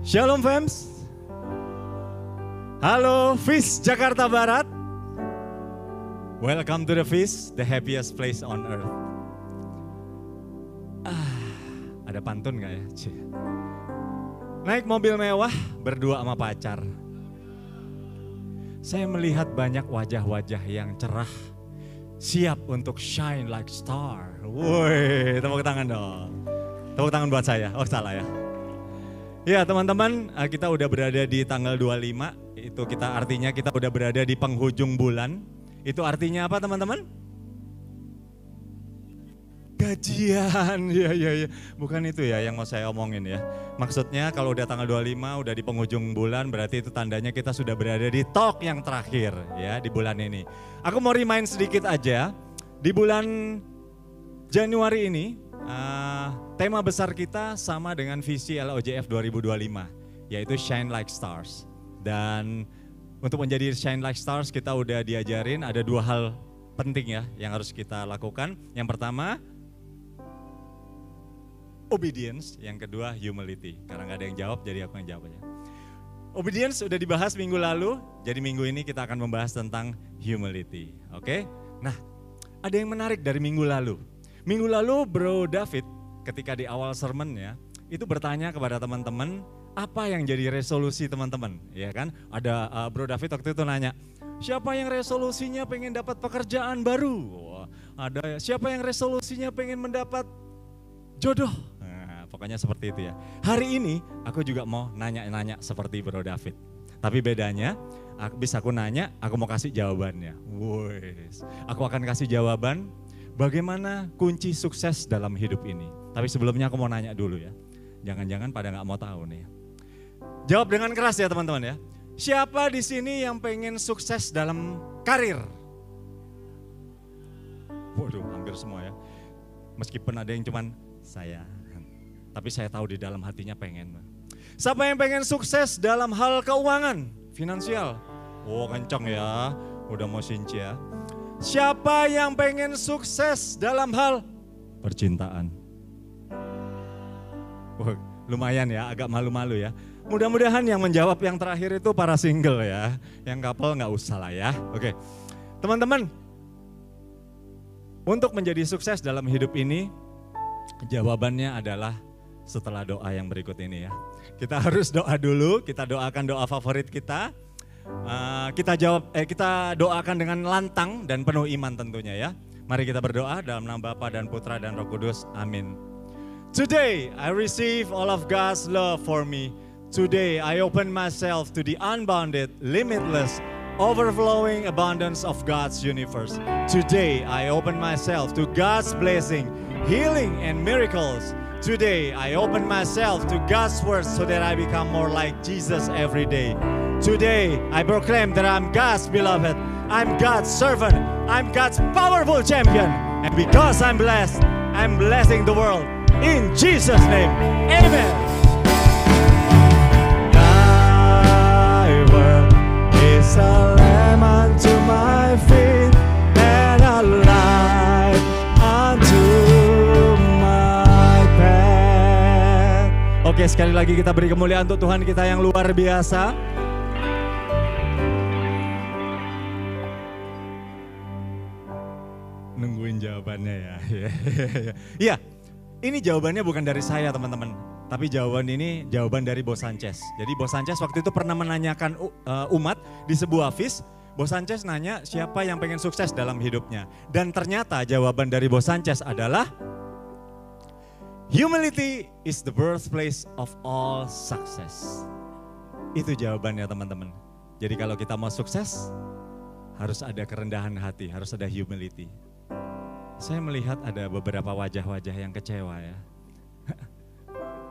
Shalom fams. Halo Fish Jakarta Barat. Welcome to the Fish, the happiest place on earth. Ada pantun gak ya? Naik mobil mewah, berdua sama pacar. Saya melihat banyak wajah-wajah yang cerah, siap untuk shine like star. Woi, tepuk tangan dong. Tepuk tangan buat saya. Oh salah ya. Ya teman-teman, kita udah berada di tanggal 25. Itu artinya kita udah berada di penghujung bulan. Itu artinya apa teman-teman? Gajian, ya. Bukan itu ya yang mau saya omongin ya. Maksudnya kalau udah tanggal 25, udah di penghujung bulan, berarti itu tandanya kita sudah berada di talk yang terakhir ya di bulan ini. Aku mau remind sedikit aja, di bulan Januari ini, tema besar kita sama dengan visi LOJF 2025, yaitu Shine Like Stars. Dan untuk menjadi Shine Like Stars kita udah diajarin ada dua hal penting ya yang harus kita lakukan. Yang pertama, obedience. Yang kedua, humility. Karena gak ada yang jawab, jadi aku yang jawab aja. Obedience udah dibahas minggu lalu, jadi minggu ini kita akan membahas tentang humility. Oke? Nah, ada yang menarik dari minggu lalu. Minggu lalu Bro David ketika di awal sermonnya itu bertanya kepada teman-teman apa yang jadi resolusi teman-teman, ya kan? Ada Bro David waktu itu nanya, siapa yang resolusinya pengen dapat pekerjaan baru? Ada siapa yang resolusinya pengen mendapat jodoh? Nah, pokoknya seperti itu ya. Hari ini aku juga mau nanya-nanya seperti Bro David. Tapi bedanya, bisa aku nanya, aku mau kasih jawabannya. Wes, aku akan kasih jawaban. Bagaimana kunci sukses dalam hidup ini? Tapi sebelumnya aku mau nanya dulu ya. Jangan-jangan pada nggak mau tahu nih. Jawab dengan keras ya teman-teman ya. Siapa di sini yang pengen sukses dalam karir? Waduh, hampir semua ya. Meskipun ada yang cuman saya. Tapi saya tahu di dalam hatinya pengen. Siapa yang pengen sukses dalam hal keuangan, finansial? Oh kenceng ya, udah mau sinci ya. Siapa yang pengen sukses dalam hal percintaan? Wah, lumayan ya, agak malu-malu ya. Mudah-mudahan yang menjawab yang terakhir itu para single ya. Yang couple nggak usah lah ya. Oke, teman-teman. Untuk menjadi sukses dalam hidup ini, jawabannya adalah setelah doa yang berikut ini ya. Kita harus doa dulu, kita doakan doa favorit kita. Kita doakan dengan lantang dan penuh iman tentunya ya. Mari kita berdoa dalam nama Bapa dan Putra dan Roh Kudus. Amin. Today I receive all of God's love for me. Today I open myself to the unbounded, limitless, overflowing abundance of God's universe. Today I open myself to God's blessing, healing and miracles. Today I open myself to God's word so that I become more like Jesus every day. Today, I proclaim that I'm God's beloved, I'm God's servant, I'm God's powerful champion. And because I'm blessed, I'm blessing the world. In Jesus' name, amen. Thy word is a lamp unto my feet and a light unto my path. Oke, sekali lagi kita beri kemuliaan untuk Tuhan kita yang luar biasa. Nungguin jawabannya ya. Iya, ini jawabannya bukan dari saya teman-teman. Tapi jawaban ini jawaban dari Bos Sanchez. Jadi Bos Sanchez waktu itu pernah menanyakan umat di sebuah feast. Bos Sanchez nanya siapa yang pengen sukses dalam hidupnya. Dan ternyata jawaban dari Bos Sanchez adalah humility is the birthplace of all success. Itu jawabannya teman-teman. Jadi kalau kita mau sukses, harus ada kerendahan hati, harus ada humility. Saya melihat ada beberapa wajah-wajah yang kecewa ya.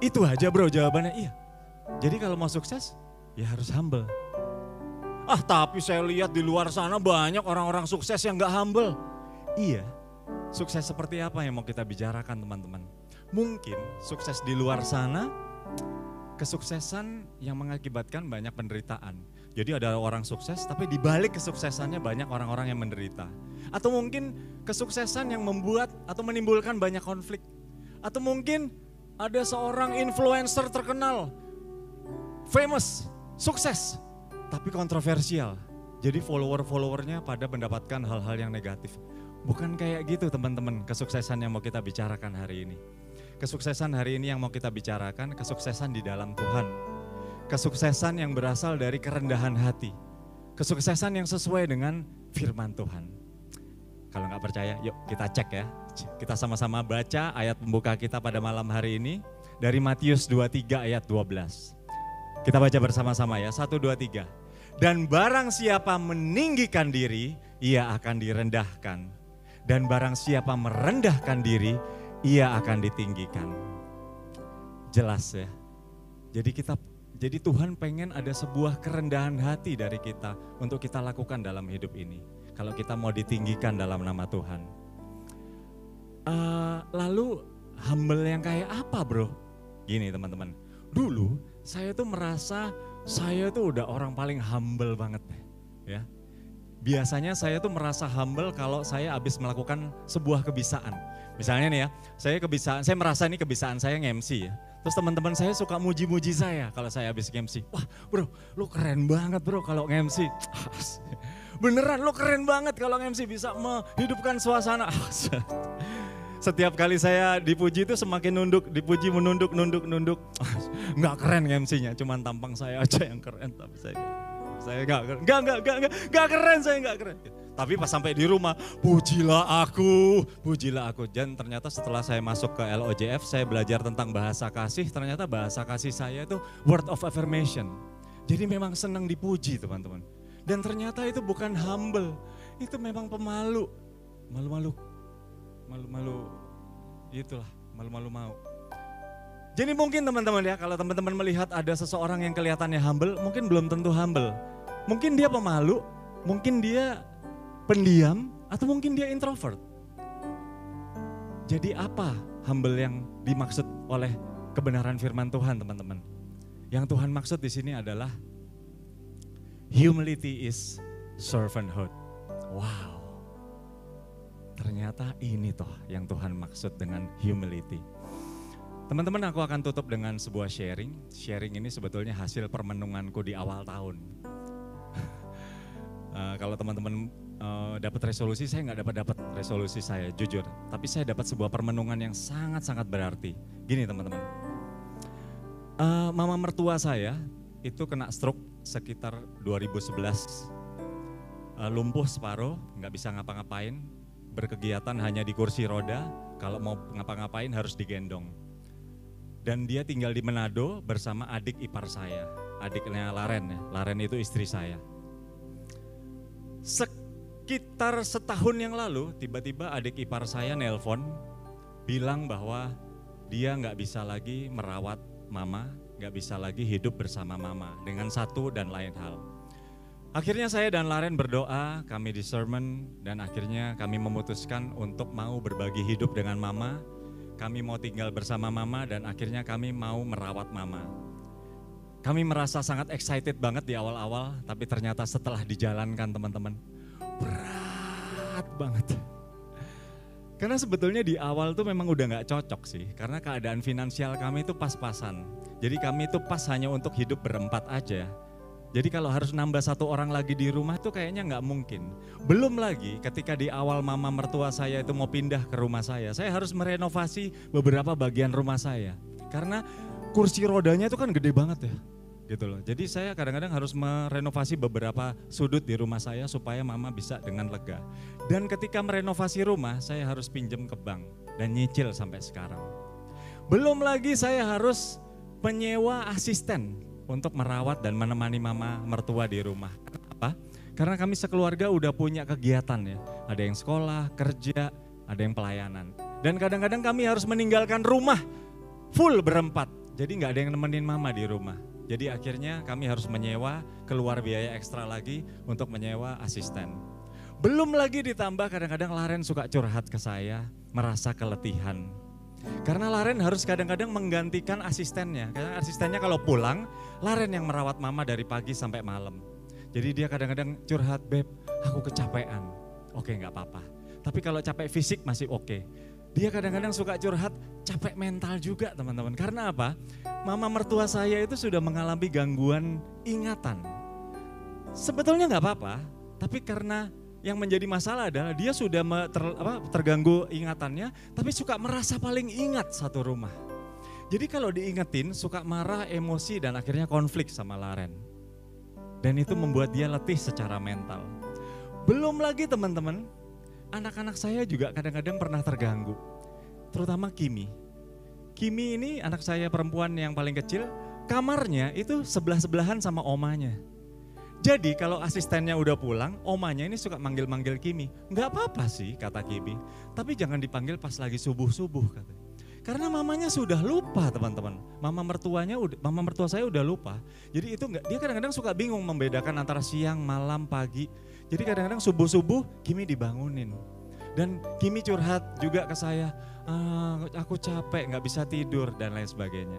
Itu aja bro jawabannya, iya. Jadi kalau mau sukses, ya harus humble. Tapi saya lihat di luar sana banyak orang-orang sukses yang gak humble. Iya, sukses seperti apa yang mau kita bicarakan teman-teman. Mungkin sukses di luar sana, kesuksesan yang mengakibatkan banyak penderitaan. Jadi ada orang sukses tapi di balik kesuksesannya banyak orang-orang yang menderita. Atau mungkin kesuksesan yang membuat atau menimbulkan banyak konflik. Atau mungkin ada seorang influencer terkenal famous, sukses, tapi kontroversial. Jadi follower-followernya pada mendapatkan hal-hal yang negatif. Bukan kayak gitu teman-teman kesuksesan yang mau kita bicarakan hari ini. Kesuksesan hari ini yang mau kita bicarakan, kesuksesan di dalam Tuhan. Kesuksesan yang berasal dari kerendahan hati. Kesuksesan yang sesuai dengan firman Tuhan. Kalau nggak percaya, yuk kita cek ya. Kita sama-sama baca ayat pembuka kita pada malam hari ini dari Matius 23 ayat 12. Kita baca bersama-sama ya, 1, 2, 3. Dan barang siapa meninggikan diri, ia akan direndahkan. Dan barang siapa merendahkan diri, ia akan ditinggikan. Jelas ya. Jadi Tuhan pengen ada sebuah kerendahan hati dari kita untuk kita lakukan dalam hidup ini. Kalau kita mau ditinggikan dalam nama Tuhan. Lalu humble yang kayak apa bro? Gini teman-teman, dulu saya tuh merasa saya tuh udah orang paling humble banget ya. Biasanya saya tuh merasa humble kalau saya habis melakukan sebuah kebisaan. Misalnya nih ya, saya merasa ini kebisaan saya nge-MC ya. Terus teman-teman saya suka muji-muji saya kalau saya habis nge-MC. Wah bro, lu keren banget bro kalau nge-MC. Beneran lu keren banget kalau nge-MC bisa menghidupkan suasana. Setiap kali saya dipuji itu semakin nunduk, dipuji menunduk. Nggak keren nge-MC-nya, cuman tampang saya aja yang keren. Tapi saya nggak keren, nggak keren, saya nggak keren. Tapi pas sampai di rumah, pujilah aku. Dan ternyata setelah saya masuk ke LOJF, saya belajar tentang bahasa kasih. Ternyata bahasa kasih saya itu word of affirmation. Jadi memang senang dipuji teman-teman. Dan ternyata itu bukan humble, itu memang pemalu. Malu-malu, itulah malu-malu mau. Jadi mungkin teman-teman ya, kalau teman-teman melihat ada seseorang yang kelihatannya humble, mungkin belum tentu humble. Mungkin dia pemalu, mungkin dia pendiam, atau mungkin dia introvert. Jadi apa humble yang dimaksud oleh kebenaran firman Tuhan teman-teman? Yang Tuhan maksud di sini adalah humility is servanthood. Wow. Ternyata ini toh yang Tuhan maksud dengan humility. Teman-teman, aku akan tutup dengan sebuah sharing. Sharing ini sebetulnya hasil permenunganku di awal tahun. Kalau teman-teman dapat resolusi, saya nggak dapat resolusi saya, jujur. Tapi saya dapat sebuah permenungan yang sangat-sangat berarti. Gini teman-teman, mama mertua saya itu kena stroke sekitar 2011. Lumpuh separuh, nggak bisa ngapa-ngapain, berkegiatan hanya di kursi roda, kalau mau ngapa-ngapain harus digendong. Dan dia tinggal di Manado bersama adik ipar saya, adiknya Laren ya, Laren itu istri saya. Sekitar setahun yang lalu, tiba-tiba adik ipar saya nelpon, bilang bahwa dia nggak bisa lagi merawat mama, nggak bisa lagi hidup bersama mama dengan satu dan lain hal. Akhirnya saya dan Laren berdoa, kami di sermon, dan akhirnya kami memutuskan untuk mau berbagi hidup dengan mama. Kami mau tinggal bersama mama dan akhirnya kami mau merawat mama. Kami merasa sangat excited banget di awal-awal, tapi ternyata setelah dijalankan teman-teman, berat banget. Karena sebetulnya di awal tuh memang udah gak cocok sih, karena keadaan finansial kami itu pas-pasan. Jadi kami itu pas hanya untuk hidup berempat aja. Jadi kalau harus nambah satu orang lagi di rumah itu kayaknya nggak mungkin. Belum lagi ketika di awal mama mertua saya itu mau pindah ke rumah saya harus merenovasi beberapa bagian rumah saya. Karena kursi rodanya itu kan gede banget ya, gitu loh. Jadi saya kadang-kadang harus merenovasi beberapa sudut di rumah saya supaya mama bisa dengan lega. Dan ketika merenovasi rumah, saya harus pinjam ke bank dan nyicil sampai sekarang. Belum lagi saya harus menyewa asisten untuk merawat dan menemani mama mertua di rumah. Kenapa? Karena kami sekeluarga udah punya kegiatan ya. Ada yang sekolah, kerja, ada yang pelayanan. Dan kadang-kadang kami harus meninggalkan rumah full berempat. Jadi gak ada yang nemenin mama di rumah. Jadi akhirnya kami harus menyewa, keluar biaya ekstra lagi untuk menyewa asisten. Belum lagi ditambah kadang-kadang Laren suka curhat ke saya, merasa keletihan. Karena Laren harus kadang-kadang menggantikan asistennya. Karena asistennya kalau pulang, Laren yang merawat mama dari pagi sampai malam. Jadi dia kadang-kadang curhat, "Beb, aku kecapean." Oke, gak apa-apa. Tapi kalau capek fisik masih oke. Dia kadang-kadang suka curhat, capek mental juga teman-teman. Karena apa? Mama mertua saya itu sudah mengalami gangguan ingatan. Sebetulnya nggak apa-apa, tapi karena yang menjadi masalah adalah dia sudah terganggu ingatannya, tapi suka merasa paling ingat satu rumah. Jadi kalau diingetin suka marah, emosi, dan akhirnya konflik sama Laren. Dan itu membuat dia letih secara mental. Belum lagi teman-teman, anak-anak saya juga kadang-kadang pernah terganggu, terutama Kimi. Kimi ini anak saya perempuan yang paling kecil, kamarnya itu sebelah-sebelahan sama omanya. Jadi kalau asistennya udah pulang, omanya ini suka manggil-manggil Kimi. Nggak apa-apa sih kata Kimi, tapi jangan dipanggil pas lagi subuh-subuh katanya. Karena mamanya sudah lupa teman-teman, mama mertua saya udah lupa. Jadi itu dia kadang-kadang suka bingung membedakan antara siang, malam, pagi. Jadi kadang-kadang subuh-subuh Kimi dibangunin. Dan Kimi curhat juga ke saya, aku capek gak bisa tidur dan lain sebagainya.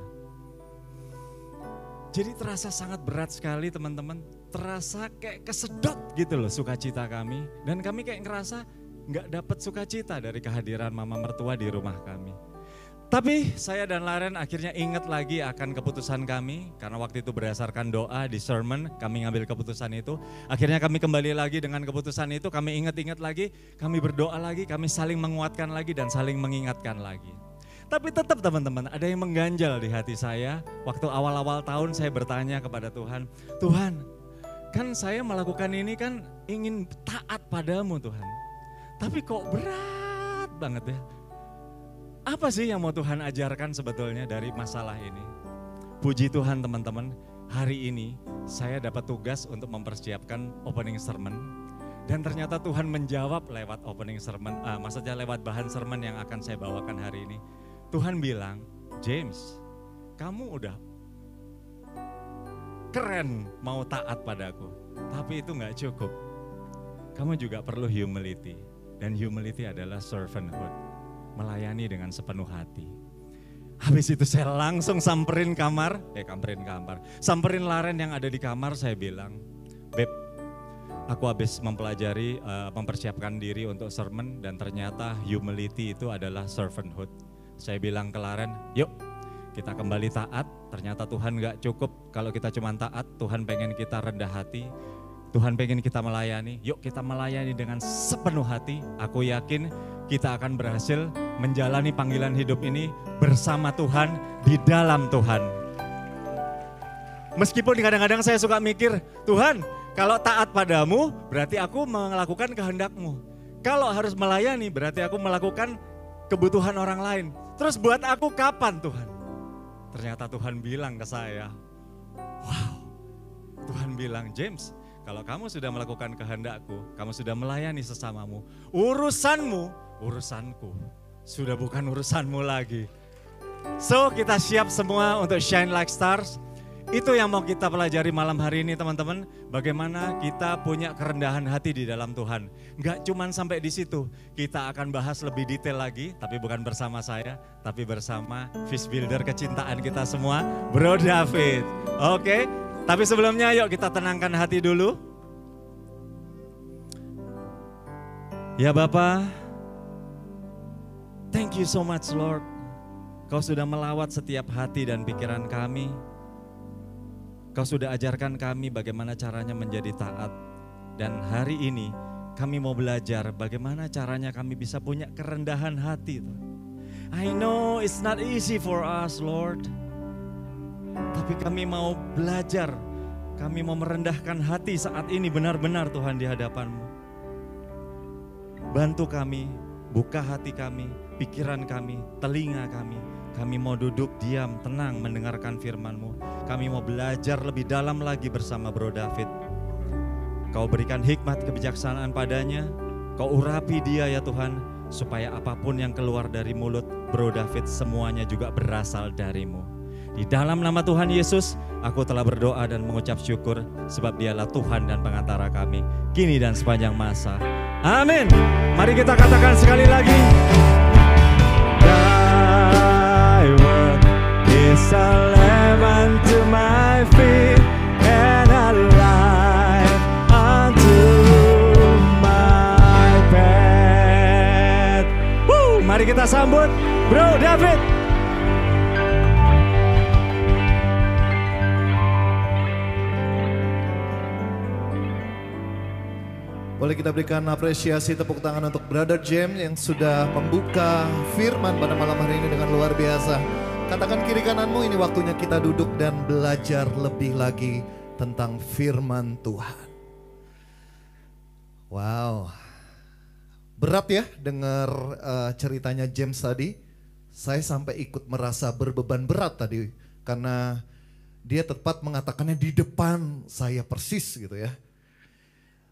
Jadi terasa sangat berat sekali teman-teman, terasa kayak kesedot gitu loh sukacita kami. Dan kami kayak ngerasa gak dapat sukacita dari kehadiran mama mertua di rumah kami. Tapi saya dan Laren akhirnya ingat lagi akan keputusan kami, karena waktu itu berdasarkan doa di sermon kami ngambil keputusan itu. Akhirnya kami kembali lagi dengan keputusan itu, kami ingat-ingat lagi, kami berdoa lagi, kami saling menguatkan lagi dan saling mengingatkan lagi. Tapi tetap teman-teman ada yang mengganjal di hati saya. Waktu awal-awal tahun saya bertanya kepada Tuhan, Tuhan kan saya melakukan ini kan ingin taat padamu Tuhan. Tapi kok berat banget ya. Apa sih yang mau Tuhan ajarkan sebetulnya dari masalah ini? Puji Tuhan teman-teman, hari ini saya dapat tugas untuk mempersiapkan opening sermon. Dan ternyata Tuhan menjawab lewat opening sermon, maksudnya lewat bahan sermon yang akan saya bawakan hari ini. Tuhan bilang, James, kamu udah keren mau taat padaku. Tapi itu gak cukup. Kamu juga perlu humility. Dan humility adalah servanthood. Melayani dengan sepenuh hati. Habis itu saya langsung samperin Laren yang ada di kamar, saya bilang, Beb, aku habis mempelajari, mempersiapkan diri untuk sermon dan ternyata humility itu adalah servanthood. Saya bilang ke Laren, yuk kita kembali taat, ternyata Tuhan gak cukup kalau kita cuma taat, Tuhan pengen kita rendah hati, Tuhan pengen kita melayani, yuk kita melayani dengan sepenuh hati, aku yakin kita akan berhasil menjalani panggilan hidup ini bersama Tuhan, di dalam Tuhan. Meskipun kadang-kadang saya suka mikir, Tuhan kalau taat padamu berarti aku melakukan kehendak-Mu. Kalau harus melayani berarti aku melakukan kebutuhan orang lain. Terus buat aku kapan Tuhan? Ternyata Tuhan bilang ke saya, wow, Tuhan bilang, James, kalau kamu sudah melakukan kehendak-Ku, kamu sudah melayani sesamamu, urusanmu, urusanku, sudah bukan urusanmu lagi. So kita siap semua untuk shine like stars. Itu yang mau kita pelajari malam hari ini teman-teman. Bagaimana kita punya kerendahan hati di dalam Tuhan. Gak cuman sampai di situ, kita akan bahas lebih detail lagi. Tapi bukan bersama saya, tapi bersama Fish Builder kecintaan kita semua, Bro David. Oke, tapi sebelumnya yuk kita tenangkan hati dulu. Ya Bapa, thank you so much Lord. Kau sudah melawat setiap hati dan pikiran kami. Kau sudah ajarkan kami bagaimana caranya menjadi taat. Dan hari ini kami mau belajar bagaimana caranya kami bisa punya kerendahan hati. I know it's not easy for us Lord. Tapi kami mau belajar. Kami mau merendahkan hati saat ini benar-benar Tuhan di hadapan-Mu. Bantu kami, buka hati kami, pikiran kami, telinga kami. Kami mau duduk diam, tenang mendengarkan firman-Mu. Kami mau belajar lebih dalam lagi bersama Bro David. Kau berikan hikmat kebijaksanaan padanya. Kau urapi dia ya Tuhan, supaya apapun yang keluar dari mulut Bro David semuanya juga berasal dari-Mu. Di dalam nama Tuhan Yesus, aku telah berdoa dan mengucap syukur sebab Dialah Tuhan dan pengantara kami, kini dan sepanjang masa. Amin. Mari kita katakan sekali lagi. Thy word is a lamp unto my feet and a light unto my path. Mari kita sambut Bro David. Boleh kita berikan apresiasi tepuk tangan untuk Brother James yang sudah membuka firman pada malam hari ini dengan luar biasa. Katakan kiri kananmu, ini waktunya kita duduk dan belajar lebih lagi tentang firman Tuhan. Wow, berat ya dengar ceritanya James tadi. Saya sampai ikut merasa berbeban berat tadi karena dia tepat mengatakannya di depan saya persis gitu ya.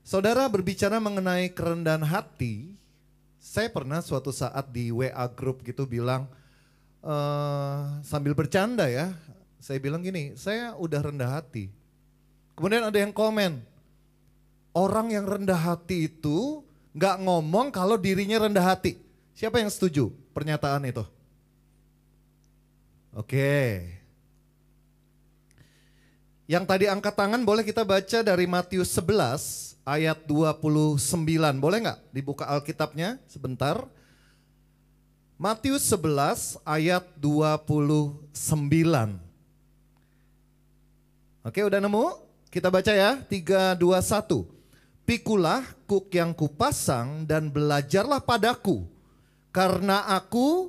Saudara, berbicara mengenai kerendahan hati, saya pernah suatu saat di WA group gitu bilang, sambil bercanda ya, saya bilang gini, saya udah rendah hati. Kemudian ada yang komen, orang yang rendah hati itu gak ngomong kalau dirinya rendah hati. Siapa yang setuju pernyataan itu? Oke. Yang tadi angkat tangan boleh kita baca dari Matius 11 ayat 29. Boleh nggak dibuka Alkitabnya sebentar? Matius 11 ayat 29. Oke, udah nemu? Kita baca ya, 3, 2, 1. Pikulah kuk yang kupasang dan belajarlah padaku, karena aku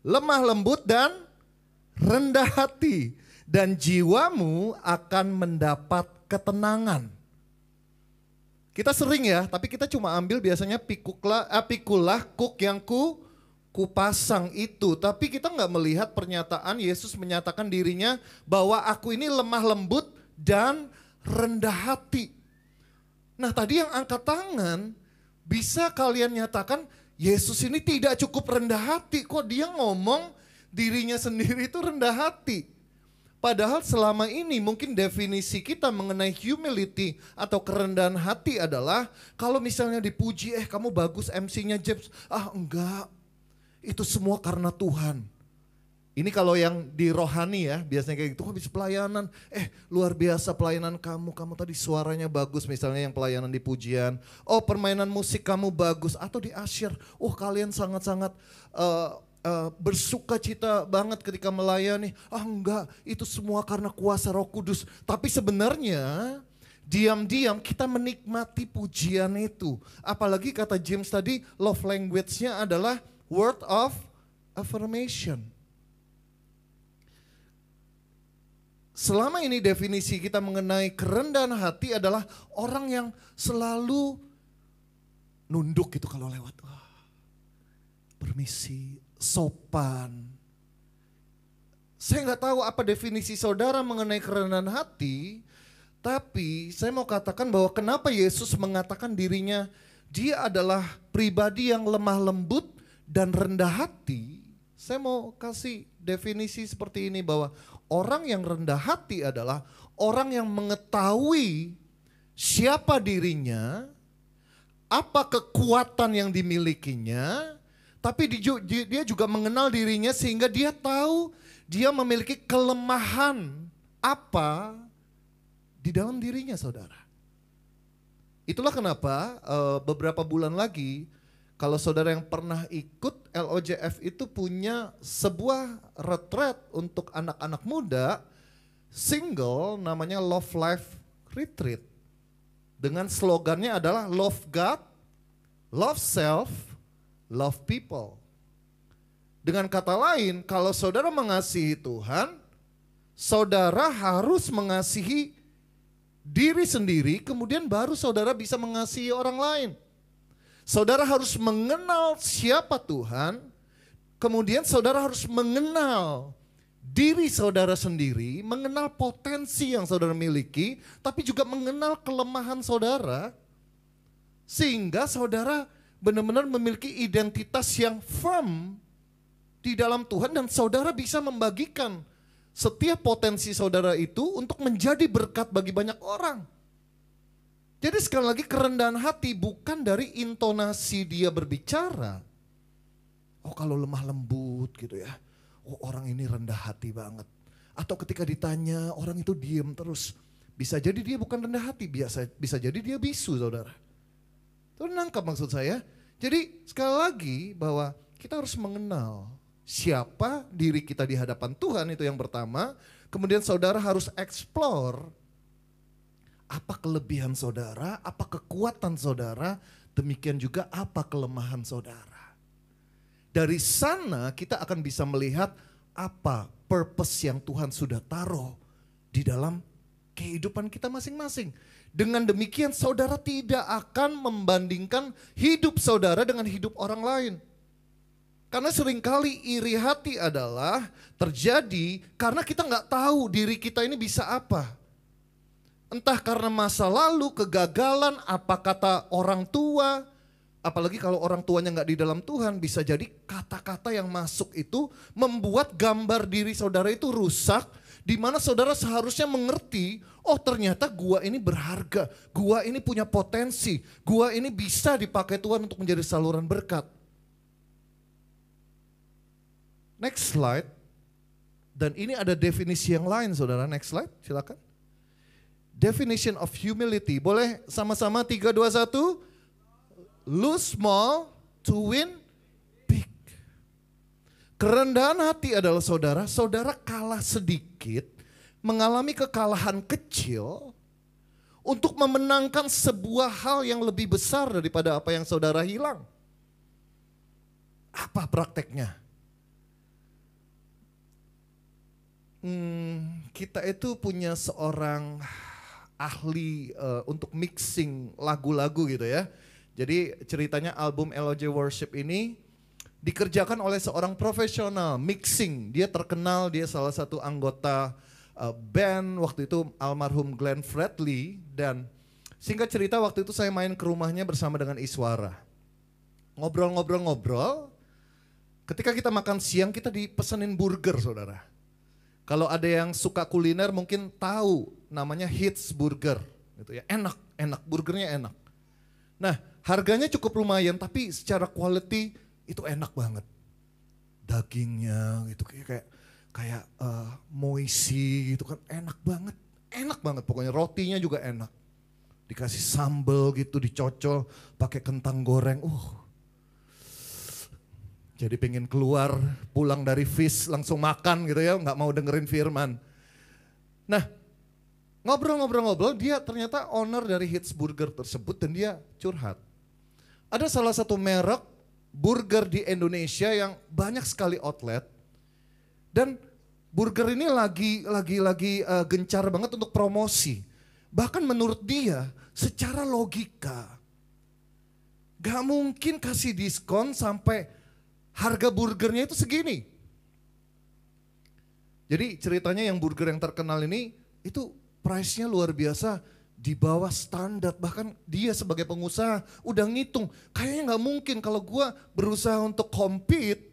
lemah lembut dan rendah hati, dan jiwamu akan mendapat ketenangan. Kita sering ya, tapi kita cuma ambil biasanya pikulah kuk yang kupasang itu. Tapi kita nggak melihat pernyataan Yesus menyatakan dirinya bahwa aku ini lemah lembut dan rendah hati. Nah tadi yang angkat tangan, bisa kalian nyatakan Yesus ini tidak cukup rendah hati. Kok dia ngomong dirinya sendiri itu rendah hati? Padahal selama ini mungkin definisi kita mengenai humility atau kerendahan hati adalah kalau misalnya dipuji, kamu bagus MC-nya James. Enggak, itu semua karena Tuhan. Ini kalau yang di rohani ya, biasanya kayak gitu, habis pelayanan, luar biasa pelayanan kamu tadi suaranya bagus misalnya yang pelayanan di pujian. Permainan musik kamu bagus, atau di asyir, kalian sangat-sangat bersuka cita banget ketika melayani. Enggak, itu semua karena kuasa Roh Kudus. Tapi sebenarnya diam-diam kita menikmati pujian itu. Apalagi kata James tadi, love language-nya adalah word of affirmation. Selama ini definisi kita mengenai kerendahan hati adalah orang yang selalu nunduk gitu kalau lewat. Permisi, sopan. Saya nggak tahu apa definisi saudara mengenai kerendahan hati, tapi saya mau katakan bahwa kenapa Yesus mengatakan dirinya dia adalah pribadi yang lemah lembut dan rendah hati. Saya mau kasih definisi seperti ini bahwa orang yang rendah hati adalah orang yang mengetahui siapa dirinya, apa kekuatan yang dimilikinya, tapi dia juga mengenal dirinya sehingga dia tahu dia memiliki kelemahan apa di dalam dirinya, saudara. Itulah kenapa beberapa bulan lagi, kalau saudara yang pernah ikut LOJF itu punya sebuah retreat untuk anak-anak muda, single, namanya Love Life Retreat. Dengan slogannya adalah Love God, Love Self, Love People. Dengan kata lain, kalau saudara mengasihi Tuhan, saudara harus mengasihi diri sendiri, kemudian baru saudara bisa mengasihi orang lain. Saudara harus mengenal siapa Tuhan, kemudian saudara harus mengenal diri saudara sendiri, mengenal potensi yang saudara miliki, tapi juga mengenal kelemahan saudara, sehingga saudara benar-benar memiliki identitas yang firm di dalam Tuhan, dan saudara bisa membagikan setiap potensi saudara itu untuk menjadi berkat bagi banyak orang. Jadi sekali lagi, kerendahan hati bukan dari intonasi dia berbicara. Kalau lemah lembut gitu ya, orang ini rendah hati banget. Atau ketika ditanya orang itu diem terus. Bisa jadi dia bukan rendah hati, bisa jadi dia bisu, saudara. Itu nangkap maksud saya. Jadi sekali lagi bahwa kita harus mengenal siapa diri kita di hadapan Tuhan, itu yang pertama. Kemudian saudara harus explore apa kelebihan saudara, apa kekuatan saudara, demikian juga apa kelemahan saudara. Dari sana kita akan bisa melihat apa purpose yang Tuhan sudah taruh di dalam kehidupan kita masing-masing. Dengan demikian saudara tidak akan membandingkan hidup saudara dengan hidup orang lain. Karena seringkali iri hati adalah terjadi karena kita nggak tahu diri kita ini bisa apa. Entah karena masa lalu, kegagalan, apa kata orang tua. Apalagi kalau orang tuanya nggak di dalam Tuhan, bisa jadi kata-kata yang masuk itu membuat gambar diri saudara itu rusak. Di mana saudara seharusnya mengerti, oh ternyata gua ini berharga, gua ini punya potensi, gua ini bisa dipakai Tuhan untuk menjadi saluran berkat. Next slide. Dan ini ada definisi yang lain saudara, next slide silakan. Definition of humility, boleh sama-sama 3, 2, 1. Lose small to win big. Kerendahan hati adalah saudara kalah sedikit, mengalami kekalahan kecil untuk memenangkan sebuah hal yang lebih besar daripada apa yang saudara hilang. Apa prakteknya? Kita itu punya seorang ahli untuk mixing lagu-lagu gitu ya. Jadi ceritanya album LOJ Worship ini dikerjakan oleh seorang profesional mixing. Dia terkenal, dia salah satu anggota band waktu itu almarhum Glenn Fredly. Dan singkat cerita waktu itu saya main ke rumahnya bersama dengan Iswara. Ngobrol-ngobrol-ngobrol, ketika kita makan siang kita dipesenin burger saudara. Kalau ada yang suka kuliner mungkin tahu namanya Hits Burger. Gitu ya. Enak, burgernya enak. Nah harganya cukup lumayan tapi secara quality itu enak banget. Dagingnya gitu kayak moisi gitu kan, enak banget pokoknya. Rotinya juga enak. Dikasih sambal gitu, dicocol pakai kentang goreng. Jadi pengen keluar, pulang dari feast langsung makan gitu ya, nggak mau dengerin firman. Nah, ngobrol-ngobrol, dia ternyata owner dari Hits Burger tersebut dan dia curhat. Ada salah satu merek burger di Indonesia yang banyak sekali outlet dan burger ini lagi gencar banget untuk promosi. Bahkan menurut dia, secara logika, gak mungkin kasih diskon sampai harga burgernya itu segini. Jadi ceritanya yang burger yang terkenal ini itu price-nya luar biasa di bawah standar. Bahkan dia sebagai pengusaha udah ngitung kayaknya gak mungkin kalau gua berusaha untuk compete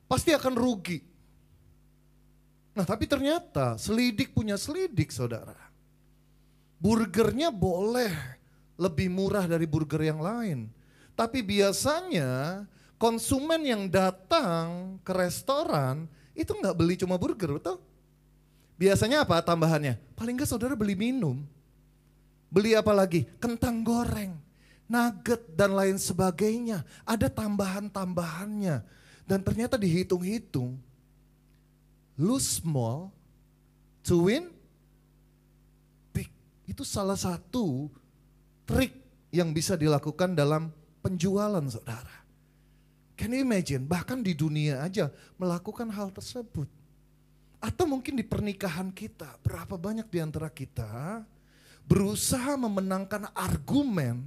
pasti akan rugi. Nah tapi ternyata selidik punya selidik saudara. Burgernya boleh lebih murah dari burger yang lain. Tapi biasanya konsumen yang datang ke restoran itu nggak beli cuma burger, betul? Biasanya apa tambahannya? Paling nggak saudara beli minum. Beli apa lagi? Kentang goreng, nugget dan lain sebagainya. Ada tambahan-tambahannya. Dan ternyata dihitung-hitung, lose small to win big. Itu salah satu trik yang bisa dilakukan dalam penjualan saudara. Can you imagine? Bahkan di dunia aja melakukan hal tersebut. Atau mungkin di pernikahan kita, berapa banyak di antara kita berusaha memenangkan argumen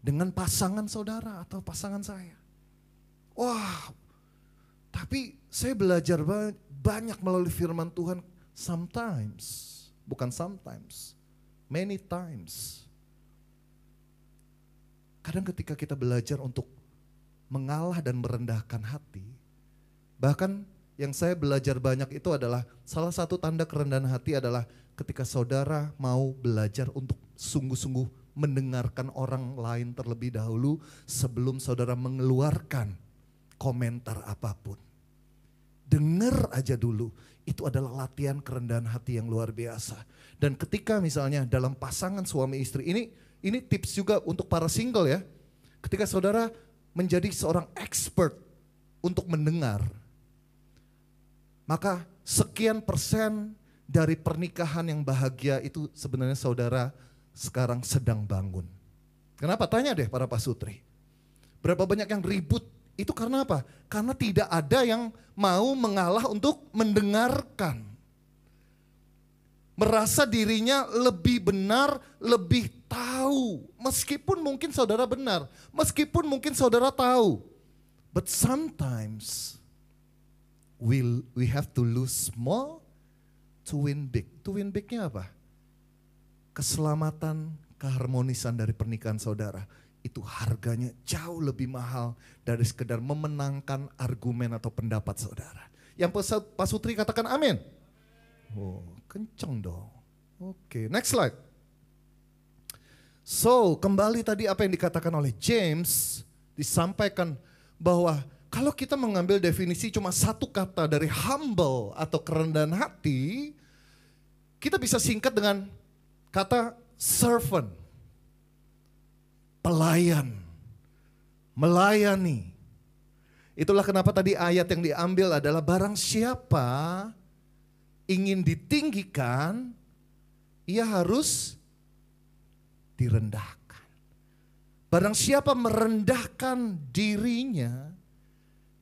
dengan pasangan saudara atau pasangan saya. Wah, tapi saya belajar banyak melalui firman Tuhan sometimes, bukan sometimes, many times. Kadang ketika kita belajar untuk mengalah dan merendahkan hati. Bahkan yang saya belajar banyak itu adalah salah satu tanda kerendahan hati adalah ketika saudara mau belajar untuk sungguh-sungguh mendengarkan orang lain terlebih dahulu sebelum saudara mengeluarkan komentar apapun. Dengar aja dulu, itu adalah latihan kerendahan hati yang luar biasa. Dan ketika misalnya dalam pasangan suami istri ini tips juga untuk para single ya. Ketika saudara menjadi seorang expert untuk mendengar, maka sekian persen dari pernikahan yang bahagia itu sebenarnya saudara sekarang sedang bangun. Kenapa? Tanya deh para pasutri. Berapa banyak yang ribut? Itu karena apa? Karena tidak ada yang mau mengalah untuk mendengarkan. Merasa dirinya lebih benar, lebih tahu. Meskipun mungkin saudara benar, meskipun mungkin saudara tahu. But sometimes we have to lose small to win big. To win bignya apa? Keselamatan, keharmonisan dari pernikahan saudara. Itu harganya jauh lebih mahal dari sekedar memenangkan argumen atau pendapat saudara. Yang pasutri katakan amin. Oh, kenceng dong. Oke, next slide. So, kembali tadi apa yang dikatakan oleh James, disampaikan bahwa kalau kita mengambil definisi cuma satu kata dari humble atau kerendahan hati, kita bisa singkat dengan kata servant. Pelayan, melayani. Itulah kenapa tadi ayat yang diambil adalah barang siapa ingin ditinggikan, ia harus direndahkan. Barang siapa merendahkan dirinya,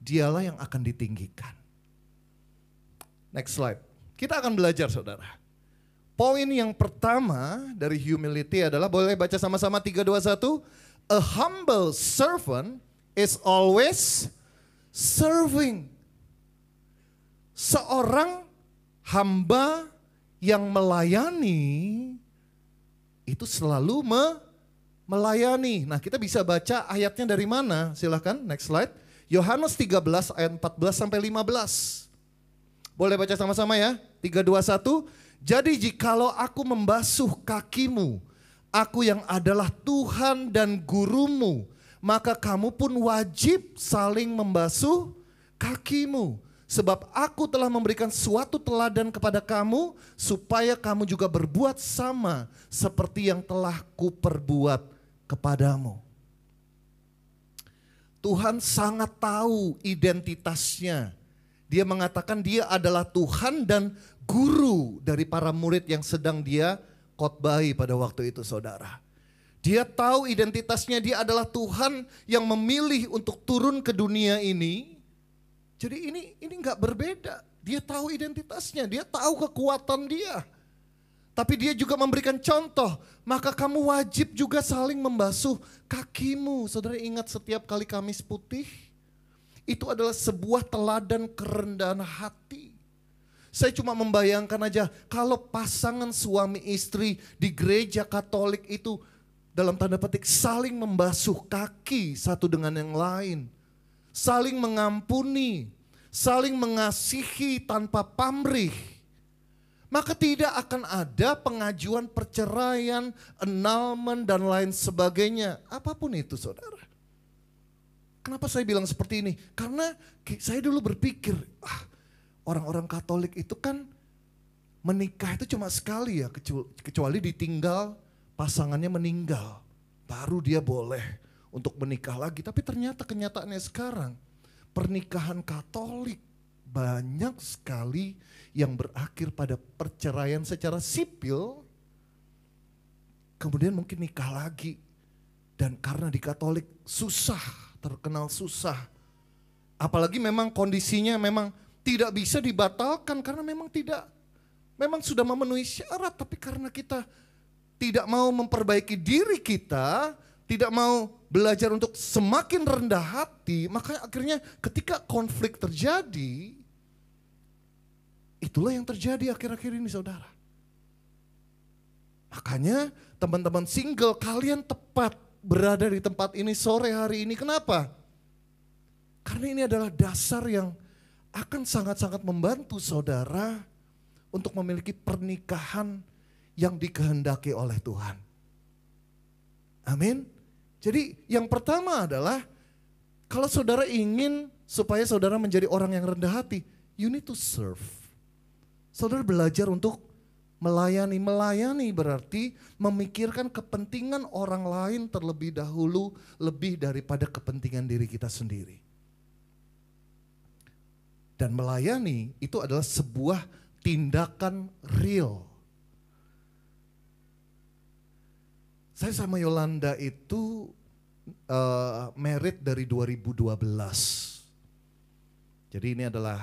dialah yang akan ditinggikan. Next slide. Kita akan belajar saudara. Poin yang pertama dari humility adalah, boleh baca sama-sama 3, 2, 1. A humble servant is always serving. Seorang hamba yang melayani itu selalu melayani. Nah, kita bisa baca ayatnya dari mana? Silakan next slide. Yohanes 13 ayat 14 sampai 15. Boleh baca sama-sama ya? 3, 2, 1. Jadi jikalau aku membasuh kakimu, aku yang adalah Tuhan dan gurumu, maka kamu pun wajib saling membasuh kakimu. Sebab aku telah memberikan suatu teladan kepada kamu, supaya kamu juga berbuat sama seperti yang telah kuperbuat kepadamu. Tuhan sangat tahu identitasnya. Dia mengatakan dia adalah Tuhan dan guru dari para murid yang sedang dia khotbahi pada waktu itu saudara. Dia tahu identitasnya, dia adalah Tuhan yang memilih untuk turun ke dunia ini. Jadi ini nggak berbeda. Dia tahu identitasnya, dia tahu kekuatan dia. Tapi dia juga memberikan contoh, maka kamu wajib juga saling membasuh kakimu. Saudara ingat setiap kali Kamis Putih, itu adalah sebuah teladan kerendahan hati. Saya cuma membayangkan aja kalau pasangan suami istri di gereja Katolik itu dalam tanda petik saling membasuh kaki satu dengan yang lain. Saling mengampuni, saling mengasihi tanpa pamrih. Maka tidak akan ada pengajuan perceraian, annulment dan lain sebagainya. Apapun itu saudara. Kenapa saya bilang seperti ini? Karena saya dulu berpikir, orang-orang Katolik itu kan menikah itu cuma sekali ya, kecuali ditinggal pasangannya meninggal. Baru dia boleh untuk menikah lagi. Tapi ternyata kenyataannya sekarang, pernikahan Katolik banyak sekali yang berakhir pada perceraian secara sipil, kemudian mungkin nikah lagi. Dan karena di Katolik susah, terkenal susah. Apalagi memang kondisinya memang tidak bisa dibatalkan karena memang sudah memenuhi syarat. Tapi karena kita tidak mau memperbaiki diri kita, tidak mau belajar untuk semakin rendah hati, maka akhirnya ketika konflik terjadi, itulah yang terjadi akhir-akhir ini saudara. Makanya teman-teman single, kalian tepat berada di tempat ini sore hari ini. Kenapa? Karena ini adalah dasar yang akan sangat-sangat membantu saudara untuk memiliki pernikahan yang dikehendaki oleh Tuhan. Amin. Jadi yang pertama adalah kalau saudara ingin supaya saudara menjadi orang yang rendah hati, you need to serve. Saudara belajar untuk Melayani. Melayani berarti memikirkan kepentingan orang lain terlebih dahulu, lebih daripada kepentingan diri kita sendiri. Dan melayani itu adalah sebuah tindakan real. Saya sama Yolanda itu married dari 2012. Jadi ini adalah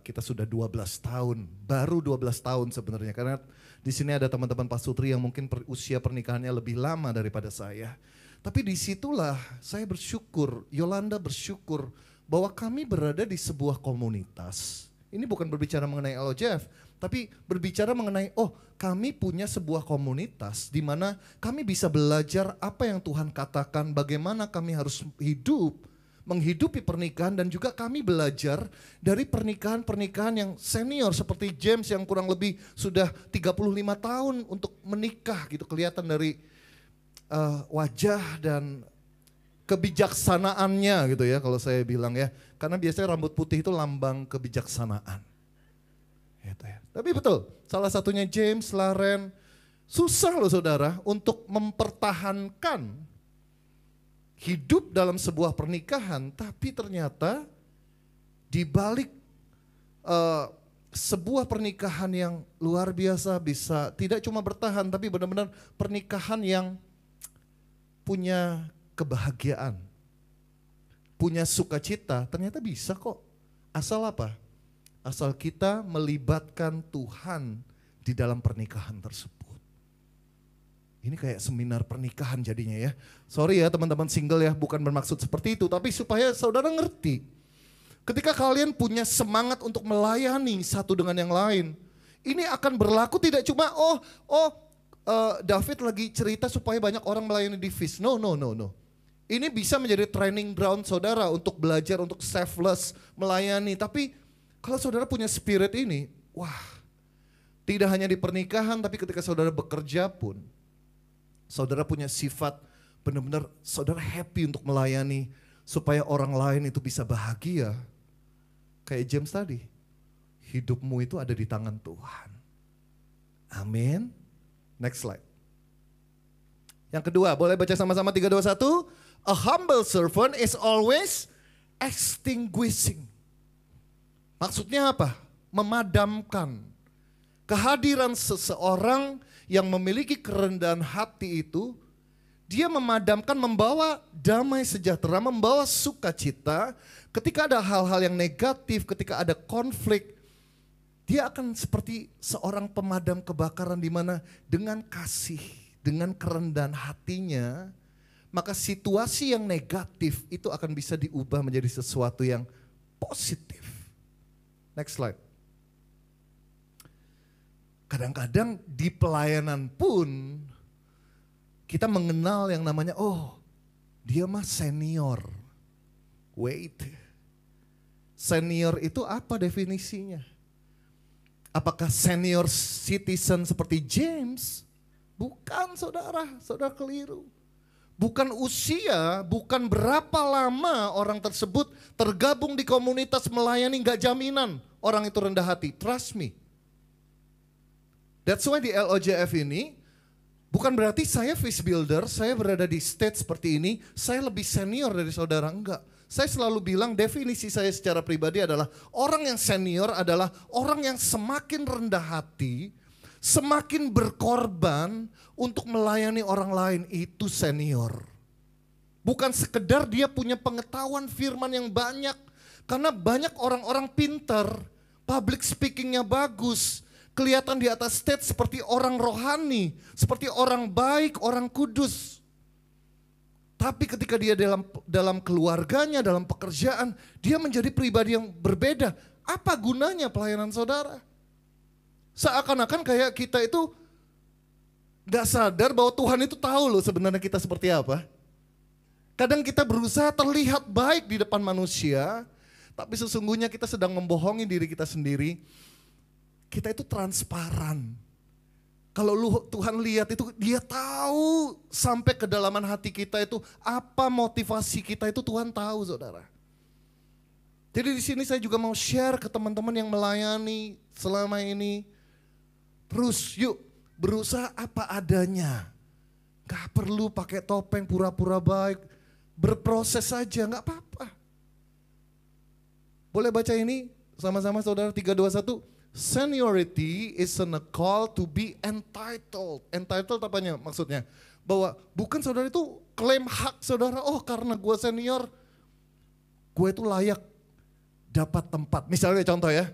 kita sudah 12 tahun, baru 12 tahun sebenarnya. Karena di sini ada teman-teman Pak Sutri yang mungkin usia pernikahannya lebih lama daripada saya. Tapi disitulah saya bersyukur, Yolanda bersyukur bahwa kami berada di sebuah komunitas. Ini bukan berbicara mengenai LOJF, tapi berbicara mengenai kami punya sebuah komunitas di mana kami bisa belajar apa yang Tuhan katakan, bagaimana kami harus hidup, menghidupi pernikahan, dan juga kami belajar dari pernikahan-pernikahan yang senior seperti James yang kurang lebih sudah 35 tahun untuk menikah gitu, kelihatan dari wajah dan kebijaksanaannya gitu ya kalau saya bilang ya. Karena biasanya rambut putih itu lambang kebijaksanaan. Gitu ya. Tapi betul, salah satunya James, Laren, susah loh saudara untuk mempertahankan hidup dalam sebuah pernikahan, tapi ternyata di balik sebuah pernikahan yang luar biasa bisa tidak cuma bertahan, tapi benar-benar pernikahan yang punya kebahagiaan, punya sukacita, ternyata bisa kok. Asal apa? Asal kita melibatkan Tuhan di dalam pernikahan tersebut. Ini kayak seminar pernikahan jadinya ya. Sorry ya teman-teman single ya, bukan bermaksud seperti itu. Tapi supaya saudara ngerti. Ketika kalian punya semangat untuk melayani satu dengan yang lain. Ini akan berlaku tidak cuma David lagi cerita supaya banyak orang melayani di Fish. No. Ini bisa menjadi training ground saudara untuk belajar, untuk selfless, melayani. Tapi kalau saudara punya spirit ini, wah, tidak hanya di pernikahan tapi ketika saudara bekerja pun, saudara punya sifat benar-benar saudara happy untuk melayani supaya orang lain itu bisa bahagia. Kayak James tadi, hidupmu itu ada di tangan Tuhan. Amin. Next slide. Yang kedua, boleh baca sama-sama 3, 2, 1. A humble servant is always extinguishing. Maksudnya apa? Memadamkan. Kehadiran seseorang yang memiliki kerendahan hati itu, dia memadamkan, membawa damai sejahtera, membawa sukacita. Ketika ada hal-hal yang negatif, ketika ada konflik, dia akan seperti seorang pemadam kebakaran di mana dengan kasih, dengan kerendahan hatinya, maka situasi yang negatif itu akan bisa diubah menjadi sesuatu yang positif. Next slide. Kadang-kadang di pelayanan pun kita mengenal yang namanya, dia mah senior. Wait, senior itu apa definisinya? Apakah senior citizen seperti James? Bukan saudara keliru. Bukan usia, bukan berapa lama orang tersebut tergabung di komunitas melayani, gak jaminan orang itu rendah hati. Trust me. That's why di LOJF ini, bukan berarti saya fish builder, saya berada di stage seperti ini, saya lebih senior dari saudara, enggak. Saya selalu bilang definisi saya secara pribadi adalah orang yang senior adalah orang yang semakin rendah hati, semakin berkorban untuk melayani orang lain, itu senior. Bukan sekedar dia punya pengetahuan firman yang banyak, karena banyak orang-orang pintar, public speakingnya bagus, kelihatan di atas stage seperti orang rohani, seperti orang baik, orang kudus. Tapi ketika dia dalam keluarganya, dalam pekerjaan, dia menjadi pribadi yang berbeda. Apa gunanya pelayanan saudara? Seakan-akan kayak kita itu gak sadar bahwa Tuhan itu tahu loh sebenarnya kita seperti apa. Kadang kita berusaha terlihat baik di depan manusia, tapi sesungguhnya kita sedang membohongi diri kita sendiri. Kita itu transparan. Kalau Tuhan lihat itu, dia tahu sampai kedalaman hati kita itu, apa motivasi kita itu Tuhan tahu saudara. Jadi di sini saya juga mau share ke teman-teman yang melayani selama ini. Terus yuk berusaha apa adanya. Gak perlu pakai topeng pura-pura baik. Berproses saja, gak apa-apa. Boleh baca ini sama-sama saudara, 3, 2, 1. Seniority isn't a call to be entitled. Entitled apanya maksudnya? Bahwa bukan saudara itu klaim hak saudara, oh karena gue senior, gue itu layak dapat tempat. Misalnya contoh ya,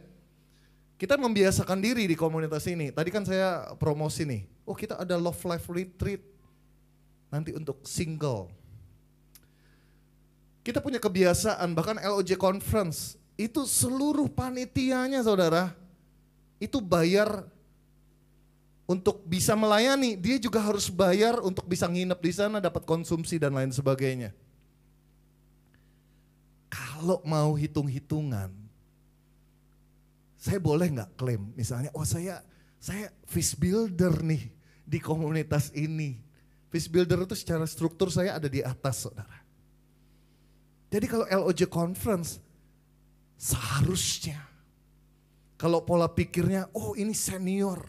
kita membiasakan diri di komunitas ini. Tadi kan saya promosi nih, oh kita ada Love Life Retreat nanti untuk single. Kita punya kebiasaan, bahkan LOJ Conference, itu seluruh panitianya saudara, itu bayar untuk bisa melayani. Dia juga harus bayar untuk bisa nginep di sana, dapat konsumsi dan lain sebagainya. Kalau mau hitung-hitungan, saya boleh nggak klaim misalnya, oh saya fish builder nih di komunitas ini. Fish builder itu secara struktur saya ada di atas saudara. Jadi kalau LOJ Conference, seharusnya kalau pola pikirnya, oh ini senior,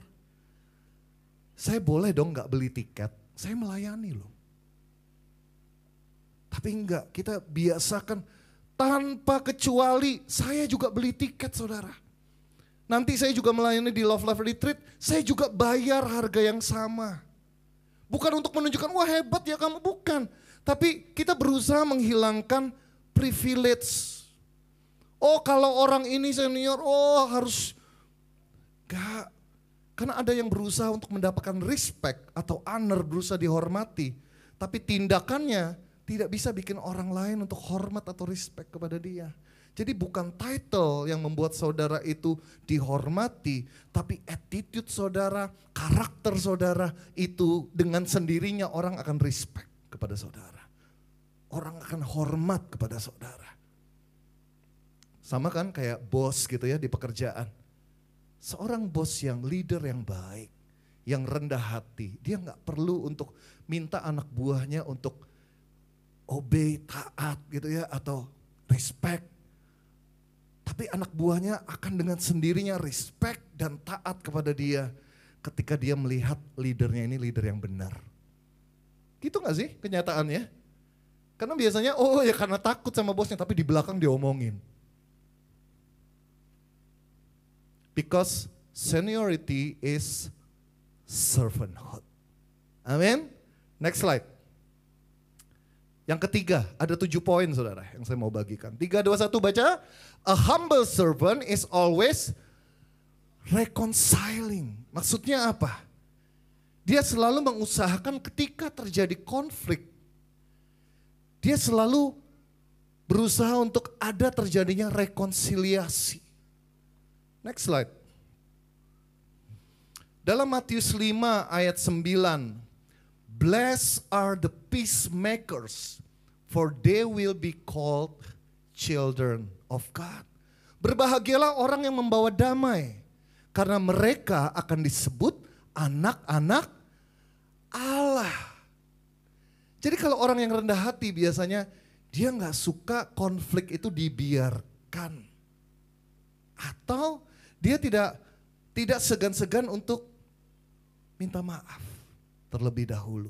saya boleh dong gak beli tiket, saya melayani loh. Tapi enggak, kita biasakan tanpa kecuali saya juga beli tiket saudara. Nanti saya juga melayani di Love Life Retreat, saya juga bayar harga yang sama. Bukan untuk menunjukkan, wah hebat ya kamu, bukan. Tapi kita berusaha menghilangkan privilege. Oh kalau orang ini senior, oh harus, gak. Karena ada yang berusaha untuk mendapatkan respect atau honor, berusaha dihormati. Tapi tindakannya tidak bisa bikin orang lain untuk hormat atau respect kepada dia. Jadi bukan title yang membuat saudara itu dihormati, tapi attitude saudara, karakter saudara itu dengan sendirinya orang akan respect kepada saudara. Orang akan hormat kepada saudara. Sama kan kayak bos gitu ya di pekerjaan. Seorang bos yang leader yang baik, yang rendah hati, dia gak perlu untuk minta anak buahnya untuk obey, taat gitu ya, atau respect. Tapi anak buahnya akan dengan sendirinya respect dan taat kepada dia ketika dia melihat leadernya ini leader yang benar. Gitu gak sih kenyataannya? Karena biasanya oh ya karena takut sama bosnya, tapi di belakang diomongin. Because seniority is servanthood. Amin. Next slide. Yang ketiga, ada 7 poin saudara yang saya mau bagikan. 3, 2, 1 baca. A humble servant is always reconciling. Maksudnya apa? Dia selalu mengusahakan ketika terjadi konflik. Dia selalu berusaha untuk ada terjadinya rekonsiliasi. Next slide. Dalam Matius 5 ayat 9. Blessed are the peacemakers, for they will be called children of God. Berbahagialah orang yang membawa damai, karena mereka akan disebut anak-anak Allah. Jadi kalau orang yang rendah hati biasanya dia gak suka konflik itu dibiarkan. Atau dia tidak segan-segan untuk minta maaf terlebih dahulu.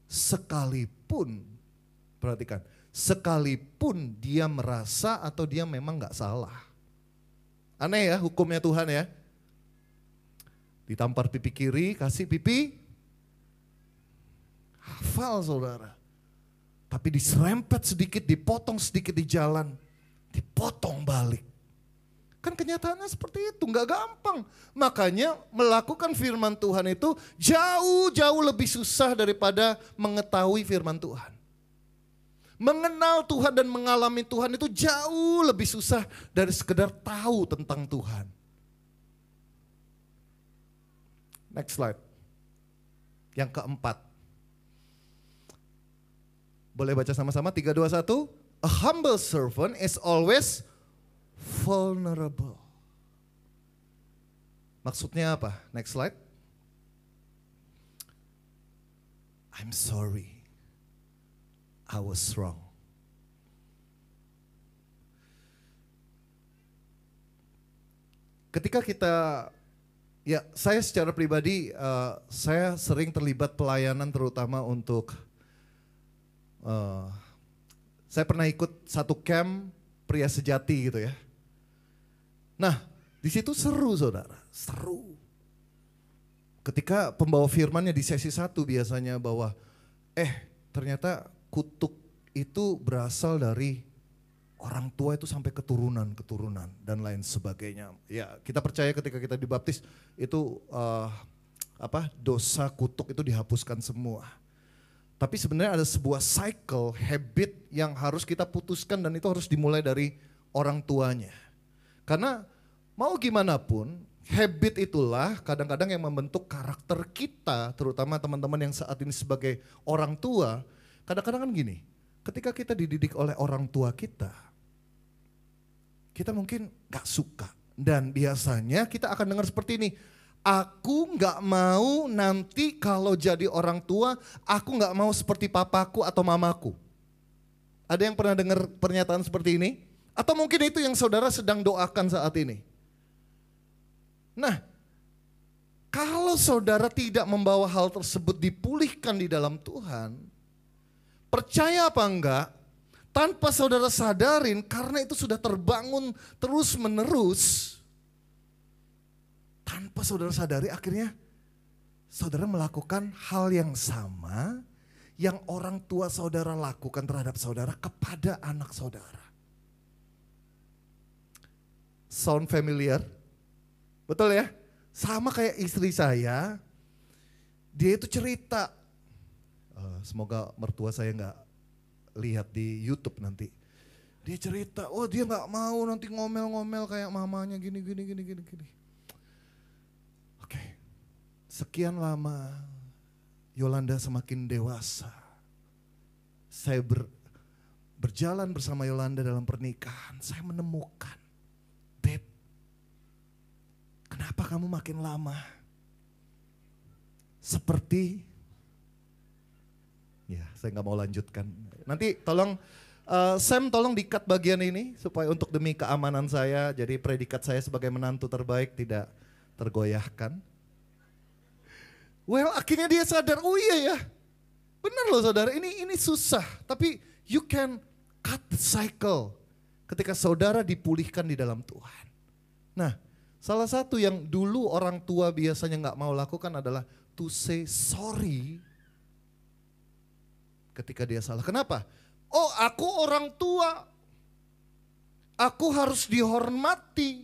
Sekalipun, perhatikan, sekalipun dia merasa atau dia memang gak salah. Aneh ya hukumnya Tuhan ya. Ditampar pipi kiri, kasih pipi. Hafal saudara. Tapi diserempet sedikit, dipotong sedikit di jalan. Dipotong balik. Kan kenyataannya seperti itu, gak gampang. Makanya melakukan firman Tuhan itu jauh-jauh lebih susah daripada mengetahui firman Tuhan. Mengenal Tuhan dan mengalami Tuhan itu jauh lebih susah dari sekedar tahu tentang Tuhan. Next slide. Yang keempat. Boleh baca sama-sama, 3, 2, 1. A humble servant is always vulnerable. Maksudnya apa? Next slide. I'm sorry. I was wrong. Ketika kita Ya, saya secara pribadi, saya sering terlibat pelayanan terutama untuk, saya pernah ikut satu camp pria sejati gitu ya. Nah, di situ seru saudara, seru. Ketika pembawa firmannya di sesi 1 biasanya bahwa, ternyata kutuk itu berasal dari orang tua itu sampai keturunan dan lain sebagainya. Ya, kita percaya ketika kita dibaptis itu dosa kutuk itu dihapuskan semua. Tapi sebenarnya ada sebuah cycle, habit yang harus kita putuskan dan itu harus dimulai dari orang tuanya. Karena mau gimana pun, habit itulah kadang-kadang yang membentuk karakter kita, terutama teman-teman yang saat ini sebagai orang tua. Kadang-kadang kan gini, ketika kita dididik oleh orang tua kita mungkin gak suka. Dan biasanya kita akan dengar seperti ini, aku gak mau nanti kalau jadi orang tua, aku gak mau seperti papaku atau mamaku. Ada yang pernah dengar pernyataan seperti ini? Atau mungkin itu yang saudara sedang doakan saat ini? Nah, kalau saudara tidak membawa hal tersebut dipulihkan di dalam Tuhan, percaya apa enggak, tanpa saudara sadarin karena itu sudah terbangun terus menerus, tanpa saudara sadari akhirnya saudara melakukan hal yang sama yang orang tua saudara lakukan terhadap saudara kepada anak saudara. Sound familiar? Betul ya? Sama kayak istri saya, dia itu cerita, semoga mertua saya nggak lihat di YouTube nanti. Dia cerita, oh dia nggak mau nanti ngomel-ngomel kayak mamanya gini. Oke, sekian lama Yolanda semakin dewasa. Saya berjalan bersama Yolanda dalam pernikahan, saya menemukan, Beb, kenapa kamu makin lama seperti, ya saya nggak mau lanjutkan. Nanti tolong Sam tolong di-cut bagian ini supaya untuk demi keamanan saya, jadi predikat saya sebagai menantu terbaik tidak tergoyahkan. Well, akhirnya dia sadar, oh iya ya, benar loh saudara, ini susah, tapi you can cut the cycle ketika saudara dipulihkan di dalam Tuhan. Nah, salah satu yang dulu orang tua biasanya nggak mau lakukan adalah to say sorry ketika dia salah. Kenapa? Oh, aku orang tua, aku harus dihormati.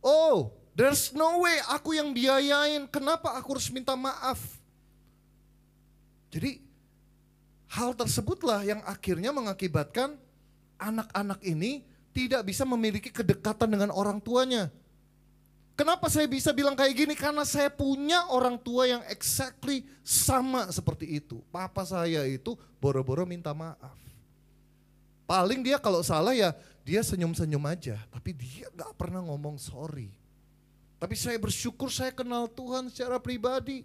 Oh, there's no way aku yang biayain, kenapa aku harus minta maaf? Jadi hal tersebutlah yang akhirnya mengakibatkan anak-anak ini tidak bisa memiliki kedekatan dengan orang tuanya. Kenapa saya bisa bilang kayak gini? Karena saya punya orang tua yang exactly sama seperti itu. Papa saya itu boro-boro minta maaf. Paling dia kalau salah ya dia senyum-senyum aja. Tapi dia gak pernah ngomong sorry. Tapi saya bersyukur saya kenal Tuhan secara pribadi.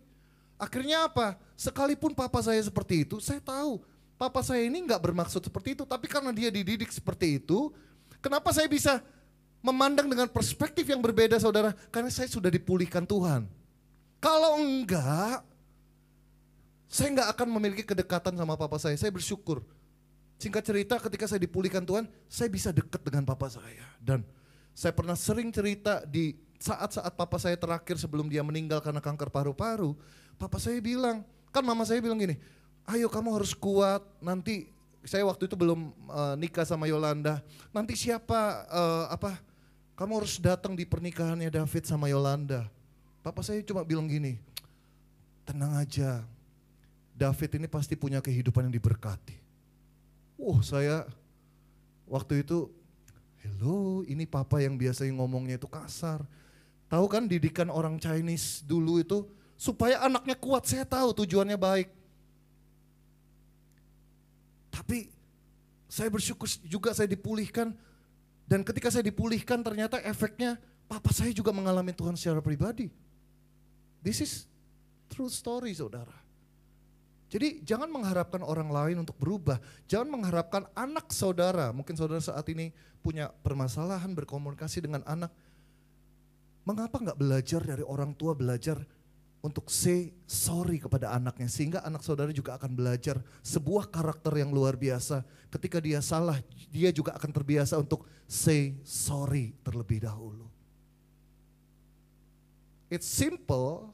Akhirnya apa? Sekalipun papa saya seperti itu, saya tahu papa saya ini gak bermaksud seperti itu. Tapi karena dia dididik seperti itu, kenapa saya bisa memandang dengan perspektif yang berbeda saudara? Karena saya sudah dipulihkan Tuhan. Kalau enggak, saya enggak akan memiliki kedekatan sama papa saya. Saya bersyukur. Singkat cerita ketika saya dipulihkan Tuhan, saya bisa dekat dengan papa saya. Dan saya pernah sering cerita di saat-saat papa saya terakhir sebelum dia meninggal karena kanker paru-paru. Papa saya bilang, kan mama saya bilang gini, ayo kamu harus kuat, nanti saya waktu itu belum nikah sama Yolanda. Nanti siapa kamu harus datang di pernikahannya David sama Yolanda. Papa saya cuma bilang gini, tenang aja, David ini pasti punya kehidupan yang diberkati. Saya waktu itu, hello, ini papa yang biasanya ngomongnya itu kasar. Tahu kan didikan orang Chinese dulu itu supaya anaknya kuat, saya tahu tujuannya baik. Tapi saya bersyukur juga saya dipulihkan. Dan ketika saya dipulihkan ternyata efeknya papa saya juga mengalami Tuhan secara pribadi. This is true story saudara. Jadi jangan mengharapkan orang lain untuk berubah. Jangan mengharapkan anak saudara. Mungkin saudara saat ini punya permasalahan berkomunikasi dengan anak. Mengapa nggak belajar dari orang tua, belajar untuk say sorry kepada anaknya. Sehingga anak saudara juga akan belajar sebuah karakter yang luar biasa. Ketika dia salah, dia juga akan terbiasa untuk say sorry terlebih dahulu. It's simple,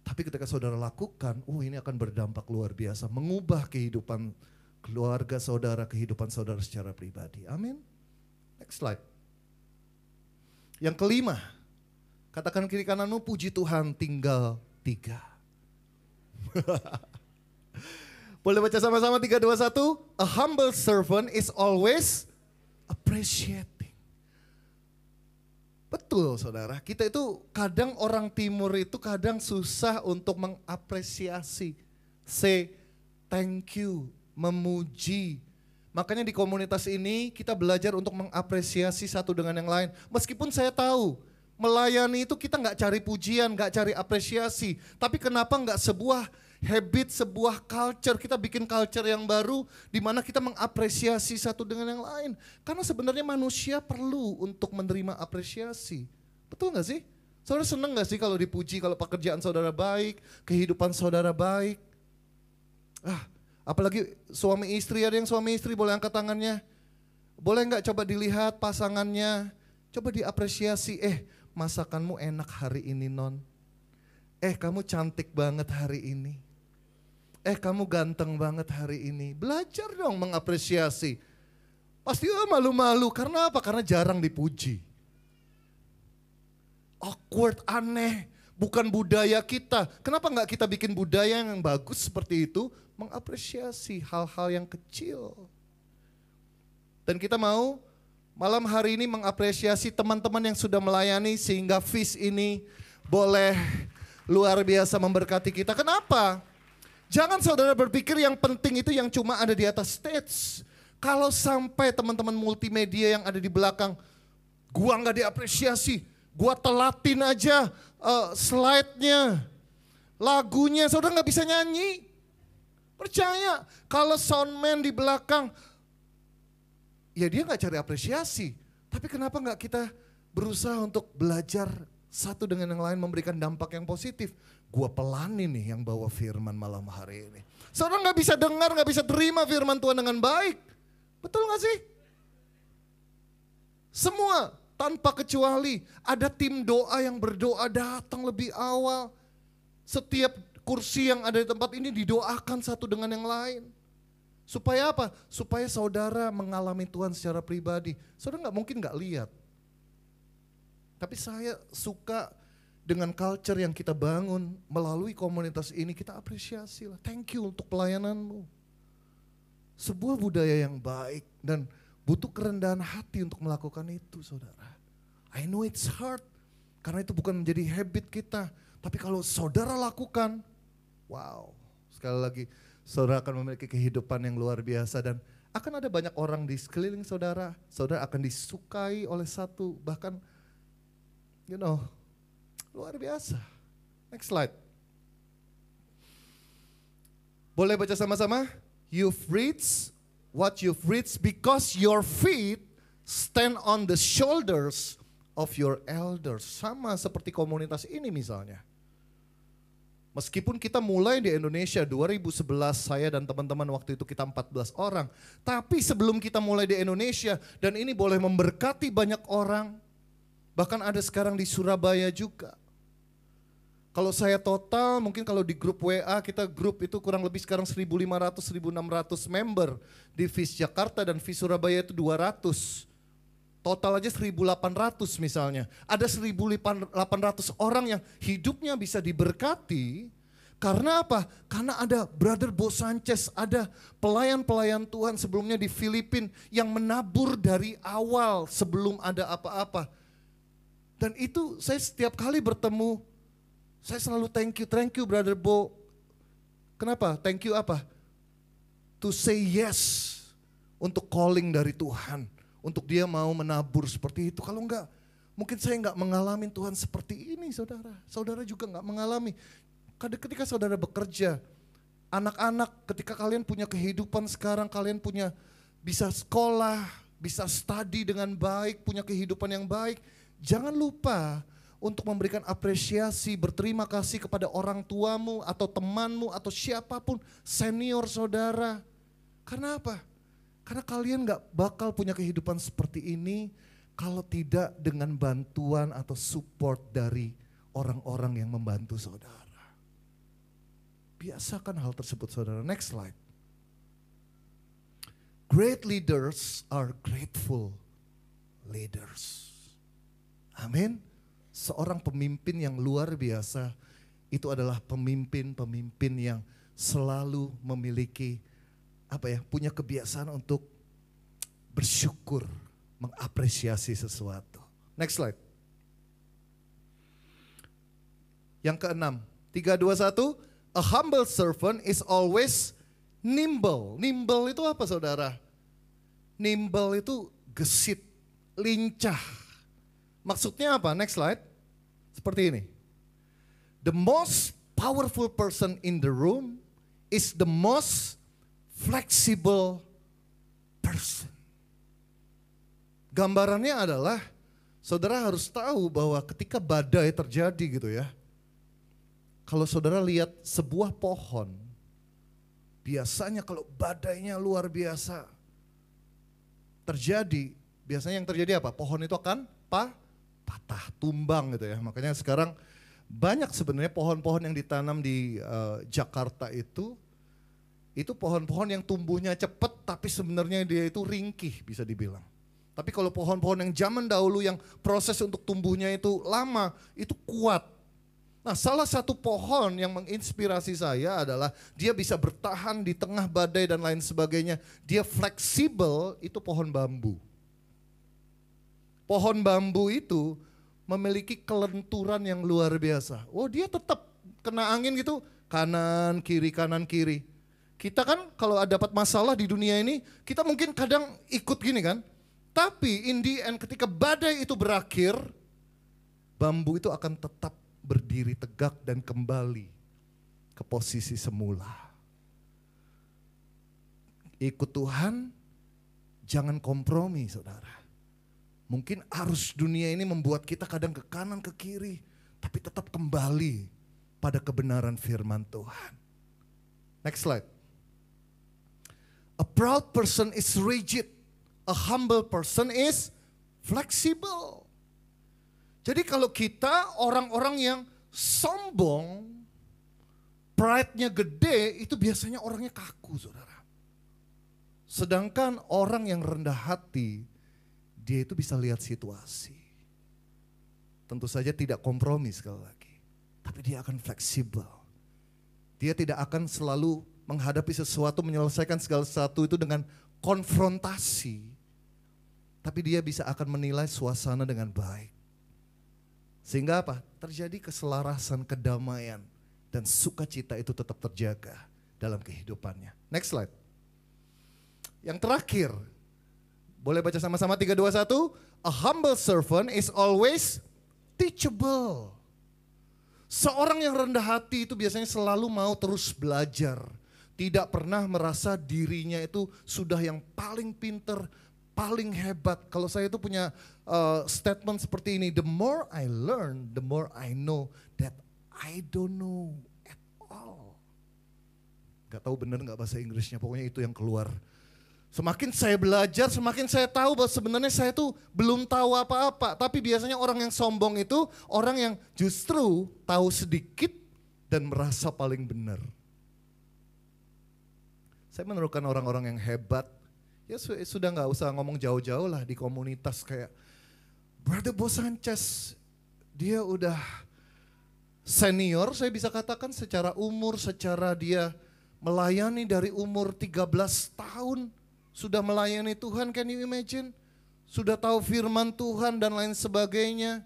tapi ketika saudara lakukan, ini akan berdampak luar biasa. Mengubah kehidupan keluarga saudara, kehidupan saudara secara pribadi. Amin. Next slide. Yang kelima, katakan kiri kananmu, puji Tuhan tinggal 3. Boleh baca sama-sama 3, 2, 1. A humble servant is always appreciating. Betul saudara, kita itu kadang orang timur itu kadang susah untuk mengapresiasi. Say thank you, memuji. Makanya di komunitas ini kita belajar untuk mengapresiasi satu dengan yang lain. Meskipun saya tahu melayani itu kita nggak cari pujian, nggak cari apresiasi. Tapi kenapa nggak sebuah habit, sebuah culture, kita bikin culture yang baru di mana kita mengapresiasi satu dengan yang lain. Karena sebenarnya manusia perlu untuk menerima apresiasi. Betul nggak sih? Saudara seneng nggak sih kalau dipuji, kalau pekerjaan saudara baik, kehidupan saudara baik? Apalagi suami istri, ada yang suami istri boleh angkat tangannya. Boleh nggak coba dilihat pasangannya, coba diapresiasi. Masakanmu enak hari ini non. Kamu cantik banget hari ini. Kamu ganteng banget hari ini. Belajar dong mengapresiasi. Pasti malu-malu, karena apa? Karena jarang dipuji. Awkward, aneh, bukan budaya kita. Kenapa nggak kita bikin budaya yang bagus seperti itu? Mengapresiasi hal-hal yang kecil. Dan kita mau malam hari ini mengapresiasi teman-teman yang sudah melayani sehingga feast ini boleh luar biasa memberkati kita. Kenapa? Jangan saudara berpikir yang penting itu yang cuma ada di atas stage. Kalau sampai teman-teman multimedia yang ada di belakang, gua nggak diapresiasi, gua telatin aja slide-nya, lagunya, saudara nggak bisa nyanyi. Percaya, kalau soundman di belakang, ya dia nggak cari apresiasi. Tapi kenapa nggak kita berusaha untuk belajar satu dengan yang lain, memberikan dampak yang positif. Gua pelanin nih yang bawa firman malam hari ini. Saudara nggak bisa dengar, nggak bisa terima firman Tuhan dengan baik. Betul nggak sih? Semua tanpa kecuali ada tim doa yang berdoa datang lebih awal. Setiap kursi yang ada di tempat ini didoakan satu dengan yang lain. Supaya apa? Supaya saudara mengalami Tuhan secara pribadi. Saudara mungkin nggak lihat. Tapi saya suka dengan culture yang kita bangun melalui komunitas ini, kita apresiasi lah. Thank you untuk pelayananmu. Sebuah budaya yang baik dan butuh kerendahan hati untuk melakukan itu saudara. I know it's hard karena itu bukan menjadi habit kita. Tapi kalau saudara lakukan, wow, sekali lagi saudara akan memiliki kehidupan yang luar biasa dan akan ada banyak orang di sekeliling saudara. Saudara akan disukai oleh satu, bahkan luar biasa. Next slide. Boleh baca sama-sama? You've reached what you've reached because your feet stand on the shoulders of your elders. Sama seperti komunitas ini misalnya. Meskipun kita mulai di Indonesia 2011, saya dan teman-teman waktu itu kita 14 orang. Tapi sebelum kita mulai di Indonesia, dan ini boleh memberkati banyak orang, bahkan ada sekarang di Surabaya juga. Kalau saya total, mungkin kalau di grup WA, kita grup itu kurang lebih sekarang 1.500-1.600 member. Di FIS Jakarta dan FIS Surabaya itu 200. Total aja 1.800 misalnya. Ada 1.800 orang yang hidupnya bisa diberkati. Karena apa? Karena ada Brother Bo Sanchez, ada pelayan-pelayan Tuhan sebelumnya di Filipina yang menabur dari awal sebelum ada apa-apa. Dan itu saya setiap kali bertemu, saya selalu thank you Brother Bo. Kenapa? Thank you apa? To say yes untuk calling dari Tuhan. Untuk dia mau menabur seperti itu. Kalau enggak, mungkin saya enggak mengalami Tuhan seperti ini saudara. Saudara juga enggak mengalami. Ketika saudara bekerja, anak-anak ketika kalian punya kehidupan sekarang, kalian punya bisa sekolah, bisa study dengan baik, punya kehidupan yang baik. Jangan lupa untuk memberikan apresiasi, berterima kasih kepada orang tuamu atau temanmu atau siapapun, senior saudara. Karena apa? Karena kalian gak bakal punya kehidupan seperti ini kalau tidak dengan bantuan atau support dari orang-orang yang membantu saudara. Biasakan hal tersebut saudara. Next slide. Great leaders are grateful leaders. Amin. Seorang pemimpin yang luar biasa itu adalah pemimpin-pemimpin yang selalu memiliki punya kebiasaan untuk bersyukur, mengapresiasi sesuatu. Next slide. Yang keenam, 3, 2, 1. A humble servant is always nimble. Nimble itu apa saudara? Nimble itu gesit, lincah. Maksudnya apa? Next slide. Seperti ini. The most powerful person in the room is the most flexible person. Gambarannya adalah saudara harus tahu bahwa ketika badai terjadi gitu ya. Kalau saudara lihat sebuah pohon, biasanya kalau badainya luar biasa terjadi, biasanya yang terjadi apa? Pohon itu akan patah, tumbang gitu ya. Makanya sekarang banyak sebenarnya pohon-pohon yang ditanam di Jakarta itu pohon-pohon yang tumbuhnya cepat tapi sebenarnya dia itu ringkih bisa dibilang. Tapi kalau pohon-pohon yang zaman dahulu yang proses untuk tumbuhnya itu lama, itu kuat. Nah, salah satu pohon yang menginspirasi saya adalah dia bisa bertahan di tengah badai dan lain sebagainya. Dia fleksibel, itu pohon bambu. Pohon bambu itu memiliki kelenturan yang luar biasa. Oh, dia tetap kena angin gitu, kanan kiri. Kita kan kalau dapat masalah di dunia ini, kita mungkin kadang ikut gini kan. Tapi in the end ketika badai itu berakhir, bambu itu akan tetap berdiri tegak dan kembali ke posisi semula. Ikut Tuhan, jangan kompromi saudara. Mungkin arus dunia ini membuat kita kadang ke kanan ke kiri, tapi tetap kembali pada kebenaran firman Tuhan. Next slide. A proud person is rigid, a humble person is flexible. Jadi kalau kita orang-orang yang sombong, pride-nya gede, itu biasanya orangnya kaku saudara. Sedangkan orang yang rendah hati, dia itu bisa lihat situasi. Tentu saja tidak kompromi sekali lagi. Tapi dia akan fleksibel. Dia tidak akan selalu menghadapi sesuatu, menyelesaikan segala sesuatu itu dengan konfrontasi. Tapi dia bisa akan menilai suasana dengan baik. Sehingga apa? Terjadi keselarasan, kedamaian. Dan sukacita itu tetap terjaga dalam kehidupannya. Next slide. Yang terakhir. Boleh baca sama-sama 3, 2, 1. A humble servant is always teachable. Seorang yang rendah hati itu biasanya selalu mau terus belajar. Tidak pernah merasa dirinya itu sudah yang paling pinter, paling hebat. Kalau saya itu punya statement seperti ini. The more I learn, the more I know that I don't know at all. Gak tahu benar gak bahasa Inggrisnya, pokoknya itu yang keluar. Semakin saya belajar, semakin saya tahu bahwa sebenarnya saya tuh belum tahu apa-apa. Tapi biasanya orang yang sombong itu orang yang justru tahu sedikit dan merasa paling benar. Saya menemukan orang-orang yang hebat, ya sudah gak usah ngomong jauh-jauh lah di komunitas kayak Brother Bo Sanchez. Dia udah senior, saya bisa katakan secara umur, secara dia melayani dari umur 13 tahun. Sudah melayani Tuhan, can you imagine? Sudah tahu firman Tuhan dan lain sebagainya.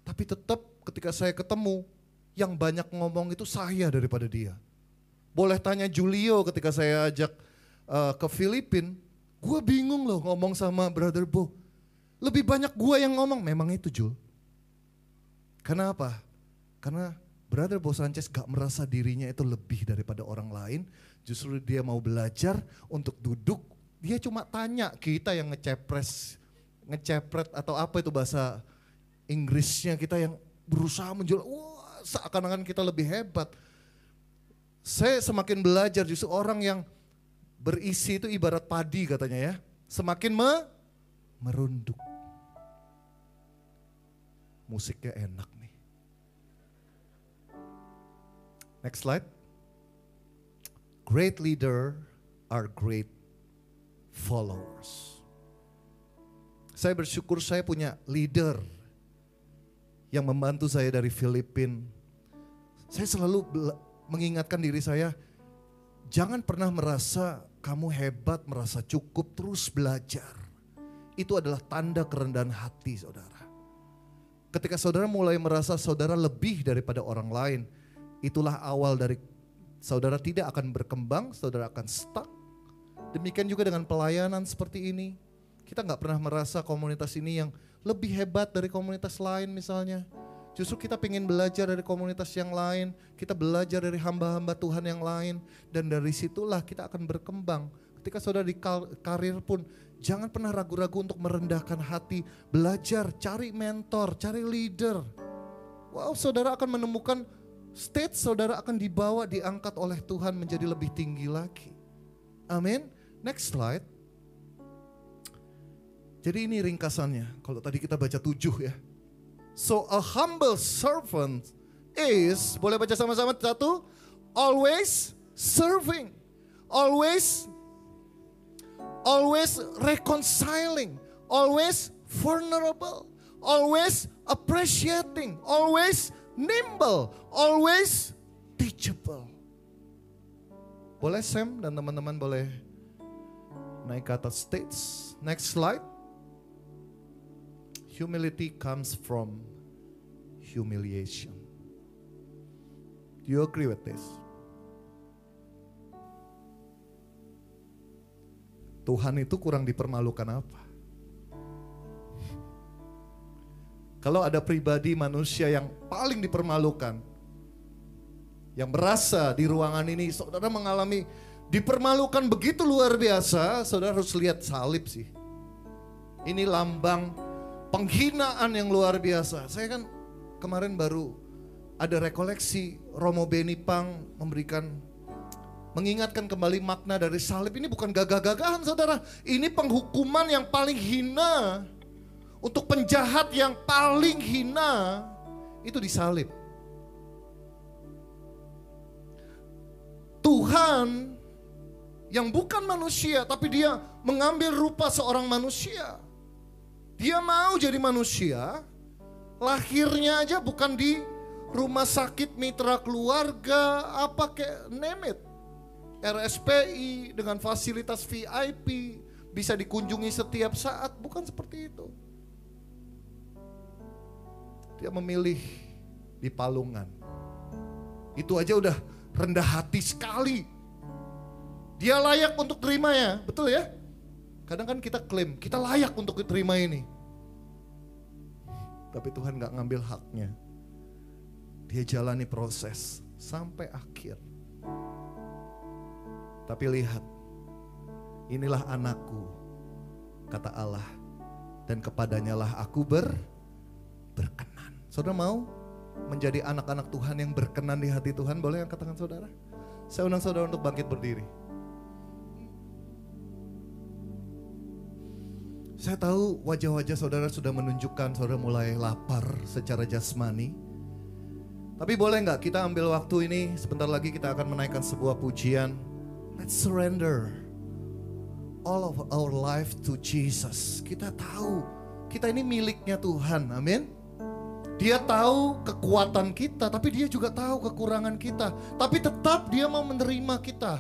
Tapi tetap ketika saya ketemu, yang banyak ngomong itu saya daripada dia. Boleh tanya Julio ketika saya ajak ke Filipina, gue bingung loh ngomong sama Brother Bo. Lebih banyak gue yang ngomong, memang itu Jul. Karena apa? Karena Brother Bo Sanchez gak merasa dirinya itu lebih daripada orang lain. Justru dia mau belajar untuk duduk. Dia cuma tanya, kita yang ngecepret atau apa itu bahasa Inggrisnya kita yang berusaha menjual, wah seakan-akan kita lebih hebat. Saya semakin belajar justru orang yang berisi itu ibarat padi katanya ya. Semakin merunduk. Musiknya enak nih. Next slide. Great leader are great followers. Saya bersyukur saya punya leader yang membantu saya dari Filipina. Saya selalu mengingatkan diri saya, jangan pernah merasa kamu hebat, merasa cukup, terus belajar. Itu adalah tanda kerendahan hati saudara. Ketika saudara mulai merasa saudara lebih daripada orang lain, itulah awal dari saudara tidak akan berkembang, saudara akan stuck. Demikian juga dengan pelayanan seperti ini. Kita gak pernah merasa komunitas ini yang lebih hebat dari komunitas lain misalnya. Justru kita pengen belajar dari komunitas yang lain, kita belajar dari hamba-hamba Tuhan yang lain, dan dari situlah kita akan berkembang. Ketika saudara di karir pun, jangan pernah ragu-ragu untuk merendahkan hati, belajar, cari mentor, cari leader. Wow, saudara akan menemukan stage saudara akan dibawa, diangkat oleh Tuhan menjadi lebih tinggi lagi. Amin. Next slide. Jadi ini ringkasannya, kalau tadi kita baca 7 ya. So a humble servant is, boleh baca sama-sama 1, always serving, always reconciling, always vulnerable, always appreciating, always nimble, always teachable. Boleh Sam dan teman-teman boleh naik ke atas stage. Next slide. Humility comes from humiliation. Do you agree with this? Tuhan itu kurang dipermalukan apa? Kalau ada pribadi manusia yang paling dipermalukan, yang merasa di ruangan ini saudara mengalami dipermalukan begitu luar biasa, saudara harus lihat salib sih. Ini lambang penghinaan yang luar biasa. Saya kan kemarin baru ada rekoleksi Romo Benipang mengingatkan kembali makna dari salib. Ini bukan gagah-gagahan saudara. Ini penghukuman yang paling hina. Untuk penjahat yang paling hina itu disalib. Tuhan yang bukan manusia tapi dia mengambil rupa seorang manusia. Dia mau jadi manusia, lahirnya aja bukan di rumah sakit mitra keluarga, apa kayak name it. RSPI dengan fasilitas VIP, bisa dikunjungi setiap saat, bukan seperti itu. Dia memilih di palungan. Itu aja udah rendah hati sekali. Dia layak untuk terimanya, betul ya? Kadang kan kita klaim, kita layak untuk diterima ini. Tapi Tuhan gak ngambil haknya. Dia jalani proses sampai akhir. Tapi lihat, inilah anakku, kata Allah. Dan kepadanya lah aku berkenan. Saudara mau menjadi anak-anak Tuhan yang berkenan di hati Tuhan? Boleh angkat tangan saudara? Saya undang saudara untuk bangkit berdiri. Saya tahu wajah-wajah saudara sudah menunjukkan saudara mulai lapar secara jasmani. Tapi boleh nggak kita ambil waktu ini, sebentar lagi kita akan menaikkan sebuah pujian. Let's surrender all of our life to Jesus. Kita tahu kita ini miliknya Tuhan, amin. Dia tahu kekuatan kita, tapi dia juga tahu kekurangan kita. Tapi tetap dia mau menerima kita.